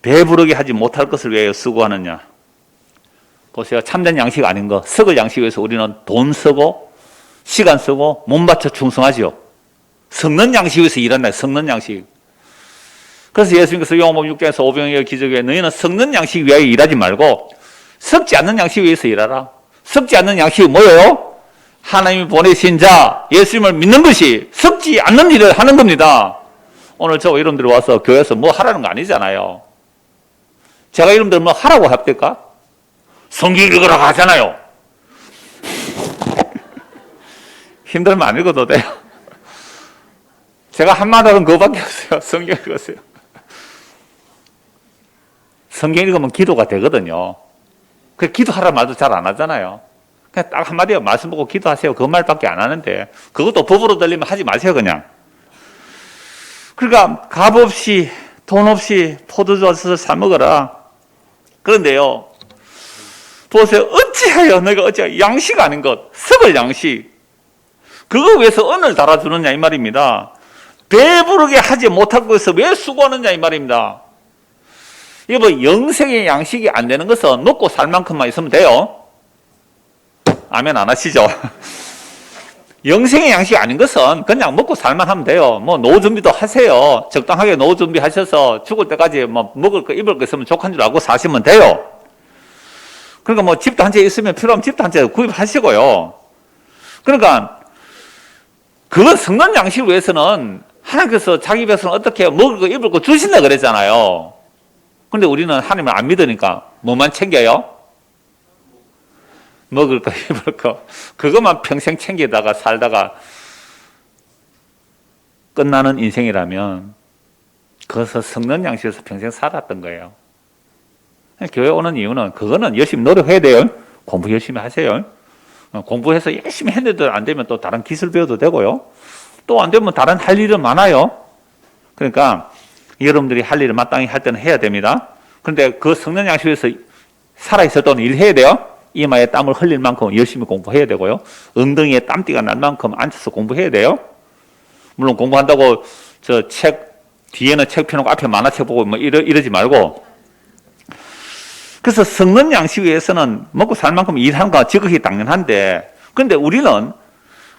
배부르게 하지 못할 것을 위하여 수고하느냐. 보세요. 참된 양식 아닌 거, 썩을 양식 위해서 우리는 돈 쓰고 시간 쓰고 몸 바쳐 충성하죠. 썩는 양식 위해서 일한다. 썩는 양식. 그래서 예수님께서 요한복음 6장에서 오병이어 기적에 너희는 썩는 양식 위하여 일하지 말고 썩지 않는 양식 위해서 일하라. 썩지 않는 양식이 뭐예요? 하나님이 보내신 자, 예수님을 믿는 것이 썩지 않는 일을 하는 겁니다. 오늘 저와 여러분들이 와서 교회에서 뭐 하라는 거 아니잖아요. 제가 여러분들 뭐 하라고 합니까? 성경 읽으라고 하잖아요. 힘들면 안 읽어도 돼요. 제가 한마디는 그거밖에 없어요. 성경 읽으세요. 성경 읽으면 기도가 되거든요. 그 기도하라 말도 잘 안 하잖아요. 그냥 딱 한마디요. 말씀 보고 기도하세요. 그 말밖에 안 하는데 그것도 법으로 들리면 하지 마세요. 그냥. 그러니까 값 없이 돈 없이 포도주를 사 먹어라. 그런데요. 보세요. 어찌하여 너희가 어찌하여 양식 아닌 것 썩을 양식 그거 위해서 언을 달아주느냐 이 말입니다. 배부르게 하지 못하고 해서 왜 수고하느냐 이 말입니다. 이거 뭐 영생의 양식이 안 되는 것은 먹고 살 만큼만 있으면 돼요. 아멘 안 하시죠? 영생의 양식이 아닌 것은 그냥 먹고 살만 하면 돼요. 뭐 노후 준비도 하세요. 적당하게 노후 준비하셔서 죽을 때까지 뭐 먹을 거 입을 거 있으면 족한 줄 알고 사시면 돼요. 그러니까 뭐 집도 한 채 있으면 필요하면 집도 한 채 구입하시고요. 그러니까 그건 성난 양식을 위해서는 하나님께서 자기 백성을 어떻게 먹을 거 입을 거 주신다 그랬잖아요. 그런데 우리는 하나님을 안 믿으니까 뭐만 챙겨요? 먹을 거 입을 거 그것만 평생 챙기다가 살다가 끝나는 인생이라면 그것은 성난 양식에서 평생 살았던 거예요. 교회 오는 이유는 그거는 열심히 노력해야 돼요. 공부 열심히 하세요. 공부해서 열심히 했는데도 안 되면 또 다른 기술 배워도 되고요. 또 안 되면 다른 할 일은 많아요. 그러니까 여러분들이 할 일을 마땅히 할 때는 해야 됩니다. 그런데 그 성난 양식에서 살아있을 때는 일해야 돼요. 이마에 땀을 흘릴 만큼 열심히 공부해야 되고요. 엉덩이에 땀띠가 날 만큼 앉아서 공부해야 돼요. 물론 공부한다고 저 책 뒤에는 책 펴놓고 앞에 만화책 보고 뭐 이러지 말고. 그래서 성난 양식 위해서는 먹고 살 만큼 일하는 거 지극히 당연한데, 그런데 우리는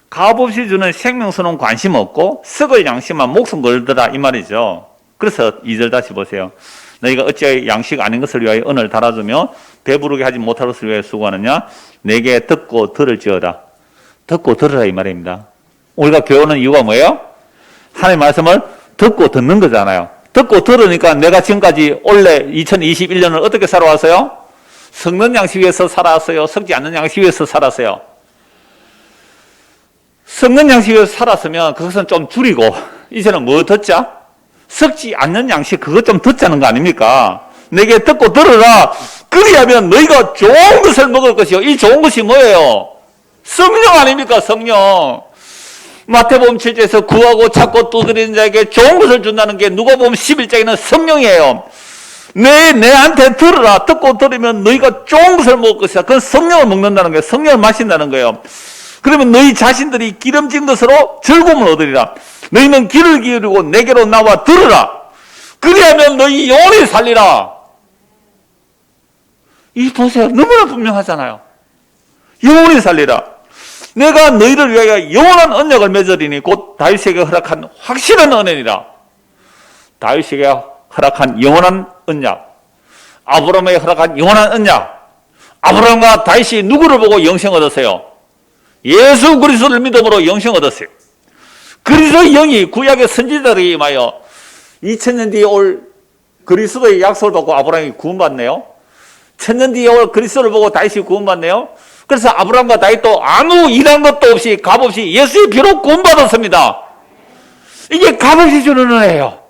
값없이 주는 생명수는 관심 없고 썩을 양식만 목숨 걸더라 이 말이죠. 그래서 2절 다시 보세요. 너희가 어찌하여 양식 아닌 것을 위하여 언을 달아주며 배부르게 하지 못할 것을 위하여 수고하느냐. 내게 듣고 들을지어다. 듣고 들으라 이 말입니다. 우리가 교회 오는 이유가 뭐예요? 하나님의 말씀을 듣고 듣는 거잖아요. 듣고 들으니까 내가 지금까지 올해 2021년을 어떻게 살아왔어요? 썩는 양식 위에서 살았어요? 썩지 않는 양식 위에서 살았어요? 썩는 양식 위에서 살았으면 그것은 좀 줄이고 이제는 뭐 듣자? 썩지 않는 양식 그것 좀 듣자는 거 아닙니까? 내게 듣고 들으라. 그리하면 너희가 좋은 것을 먹을 것이요. 이 좋은 것이 뭐예요? 성령 아닙니까? 성령. 마태복음 7장에서 구하고 찾고 두드리는 자에게 좋은 것을 준다는 게 누가복음 11장에는 성령이에요. 내한테 들으라. 듣고 들으면 너희가 좋은 것을 먹을 것이다. 그건 성령을 먹는다는 거예요. 성령을 마신다는 거예요. 그러면 너희 자신들이 기름진 것으로 즐거움을 얻으리라. 너희는 귀를 기울이고 내게로 나와 들으라. 그리하면 너희 영혼이 살리라. 이 보세요. 너무나 분명하잖아요. 영혼이 살리라. 내가 너희를 위하여 영원한 언약을 맺으리니 곧 다윗에게 허락한 확실한 언약이라. 다윗에게 허락한 영원한 언약. 아브라함에게 허락한 영원한 언약. 아브라함과 다윗이 누구를 보고 영생 얻었어요? 예수 그리스도를 믿음으로 영생 얻었어요. 그리스도의 영이 구약의 선지자들에게 임하여 2000년 뒤에 올 그리스도의 약속을 받고 아브라함이 구원받네요. 1000년 뒤에 올 그리스도를 보고 다윗이 구원받네요. 그래서 아브라함과 다윗도 아무 일한 것도 없이 값없이 예수의 피로 구원받았습니다. 이게 값없이 주는 은혜예요.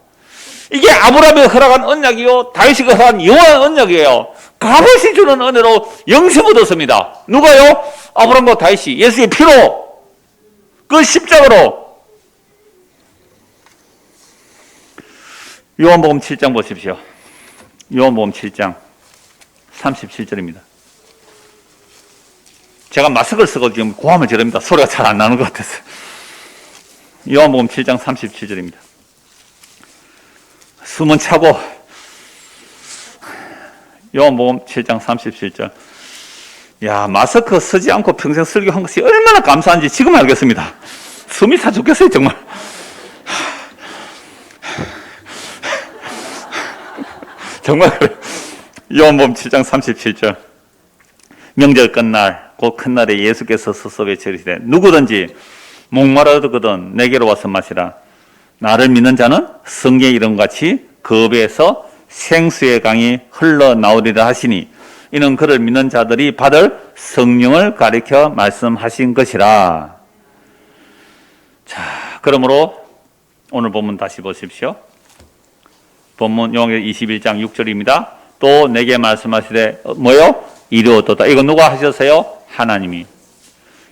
이게 아브라함이 허락한 언약이요 다윗이 허락한 영원한 언약이에요. 값없이 주는 은혜로 영생 얻었습니다. 누가요? 아브라함과 다윗이 예수의 피로 그 십자가로. 요한복음 7장 보십시오. 요한복음 7장 37절입니다. 제가 마스크를 쓰고 지금 고함을 지릅니다. 소리가 잘 안 나는 것 같아서. 요한복음 7장 37절입니다. 숨은 차고 요한복음 7장 37절. 야, 마스크 쓰지 않고 평생 설교한 것이 얼마나 감사한지 지금 알겠습니다. 숨이 차 죽겠어요 정말. 정말 그래요. 요한복음 7장 37절. 명절 끝날 곧 큰 날에 예수께서 스스로 외치시되 누구든지 목마르거든 내게로 와서 마시라. 나를 믿는 자는 성경의 이름같이 그 배에서 생수의 강이 흘러나오리라 하시니 이는 그를 믿는 자들이 받을 성령을 가리켜 말씀하신 것이라. 자, 그러므로 오늘 본문 다시 보십시오. 본문 요한계시록 21장 6절입니다. 또 내게 말씀하시되 뭐요? 이루어졌다. 이거 누가 하셨어요? 하나님이.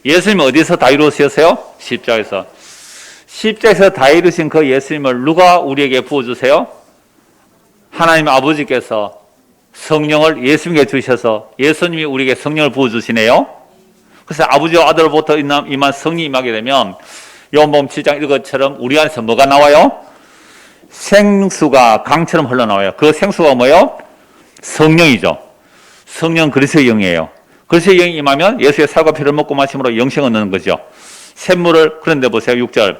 예수님이 어디서 다 이루었어요? 십자가에서. 십자가에서 다 이루신 그 예수님을 누가 우리에게 부어주세요? 하나님 아버지께서 성령을 예수님께 주셔서 예수님이 우리에게 성령을 부어주시네요. 그래서 아버지와 아들로부터 임한 성령이 임하게 되면 요한복음 7장 이것처럼 우리 안에서 뭐가 나와요? 생수가 강처럼 흘러나와요. 그 생수가 뭐예요? 성령이죠. 성령 그리스도의 영이에요. 그리스도의 영이 임하면 예수의 살과 피를 먹고 마심으로 영생을 얻는 거죠. 샘물을, 그런데 보세요. 6절.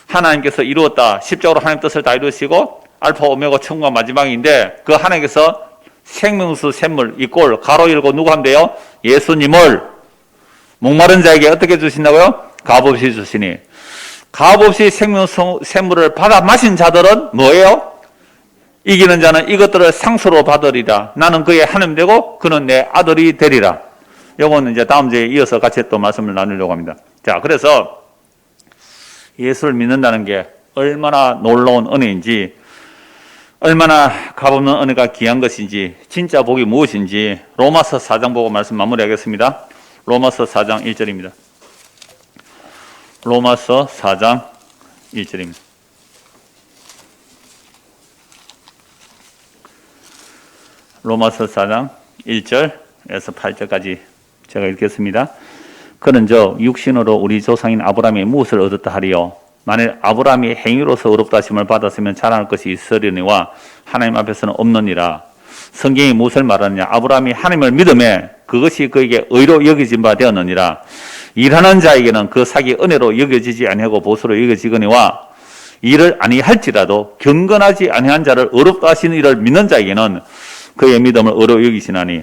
하나님께서 이루었다. 십자가로 하나님 뜻을 다 이루시고 알파 오메가 처음과 마지막인데 그 하나님께서 생명수 샘물 이 꼴 가로 열고 누구 하면 돼요? 예수님을 목마른 자에게 어떻게 주신다고요? 값없이 주시니. 값없이 생명수 샘물을 받아 마신 자들은 뭐예요? 이기는 자는 이것들을 상수로 받으리라. 나는 그의 하나님 되고 그는 내 아들이 되리라. 요거는 이제 다음 주에 이어서 같이 또 말씀을 나누려고 합니다. 자, 그래서 예수를 믿는다는 게 얼마나 놀라운 은혜인지, 얼마나 값없는 은혜가 귀한 것인지, 진짜 복이 무엇인지 로마서 4장 보고 말씀 마무리하겠습니다. 로마서 4장 1절입니다. 로마서 4장 1절입니다. 로마서 4장 1절에서 8절까지 제가 읽겠습니다. 그런즉 육신으로 우리 조상인 아브라함이 무엇을 얻었다 하리요? 만일 아브라함이 행위로서 의롭다 하심을 받았으면 자랑할 것이 있으려니와 하나님 앞에서는 없느니라. 성경이 무엇을 말하느냐? 아브라함이 하나님을 믿음에 그것이 그에게 의로 여겨진 바 되었느니라. 일하는 자에게는 그 삭이 은혜로 여겨지지 아니하고 보수로 여겨지거니와 일을 아니할지라도 경건하지 아니한 자를 의롭다 하시는 이를 믿는 자에게는 그의 믿음을 의로 여기시나니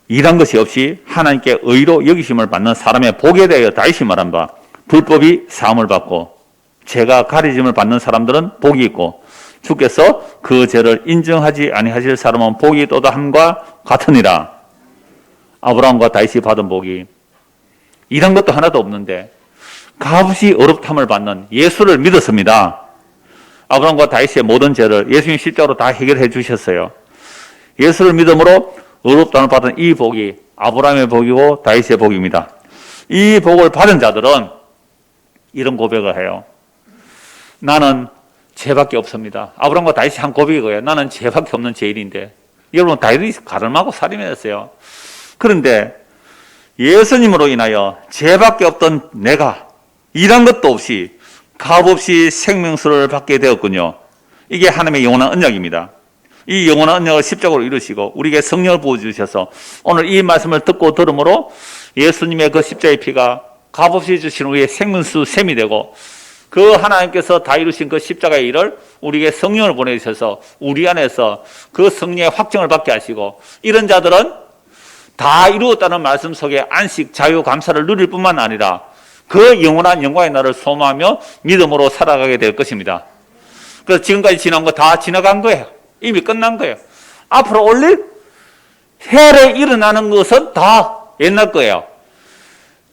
일한 것이 없이 하나님께 의로 여기심을 받는 사람의 복에 대하여 다시 말한 바 불법이 사함을 받고 죄가 가려짐을 받는 사람들은 복이 있고 주께서 그 죄를 인정하지 아니하실 사람은 복이 또다 함과 같으니라. 아브라함과 다윗이 받은 복이 일한 것도 하나도 없는데 값없이 의롭담을 받는 예수를 믿었습니다. 아브라함과 다윗의 모든 죄를 예수님 십자가로 다 해결해 주셨어요. 예수를 믿음으로 의롭다함을 받은 이 복이 아브라함의 복이고 다윗의 복입니다. 이 복을 받은 자들은 이런 고백을 해요. 나는 죄밖에 없습니다. 아브라함과 다윗이 한 고백이 거예요. 나는 죄밖에 없는 죄인인데. 여러분 다윗이 가늠하고 살인했어요. 그런데 예수님으로 인하여 죄밖에 없던 내가 일한 것도 없이 값없이 생명수를 받게 되었군요. 이게 하나님의 영원한 언약입니다. 이 영원한 언약을 십자가로 이루시고 우리에게 성령을 부어주셔서 오늘 이 말씀을 듣고 들음으로 예수님의 그 십자가의 피가 값없이 주신 우리의 생명수 샘이 되고 그 하나님께서 다 이루신 그 십자가의 일을 우리에게 성령을 보내주셔서 우리 안에서 그 성령의 확정을 받게 하시고 이런 자들은 다 이루었다는 말씀 속에 안식, 자유, 감사를 누릴 뿐만 아니라 그 영원한 영광의 날을 소망하며 믿음으로 살아가게 될 것입니다. 그래서 지금까지 지난 거 다 지나간 거예요. 이미 끝난 거예요. 앞으로 올릴 해에 일어나는 것은 다 옛날 거예요.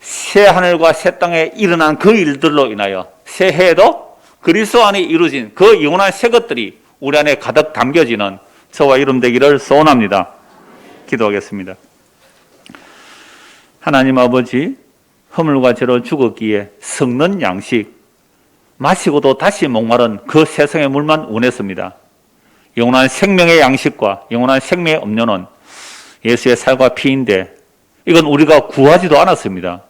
새 하늘과 새 땅에 일어난 그 일들로 인하여 새해에도 그리스도 안에 이루어진 그 영원한 새 것들이 우리 안에 가득 담겨지는 저와 여러분 되기를 소원합니다. 기도하겠습니다. 하나님 아버지, 허물과 죄로 죽었기에 썩는 양식, 마시고도 다시 목마른 그 세상의 물만 원했습니다. 영원한 생명의 양식과 영원한 생명의 음료는 예수의 살과 피인데 이건 우리가 구하지도 않았습니다.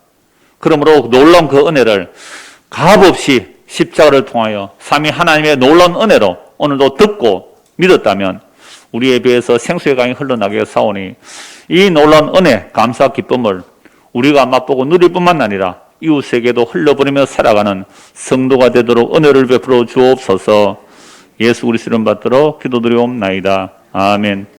그러므로 놀라운 그 은혜를 값없이 십자가를 통하여 삼위 하나님의 놀라운 은혜로 오늘도 듣고 믿었다면 우리에 비해서 생수의 강이 흘러나게 사오니 이 놀라운 은혜, 감사, 기쁨을 우리가 맛보고 누릴 뿐만 아니라 이웃에게도 흘려보내며 살아가는 성도가 되도록 은혜를 베풀어 주옵소서. 예수 그리스도 이름 받들어 기도드리옵나이다. 아멘.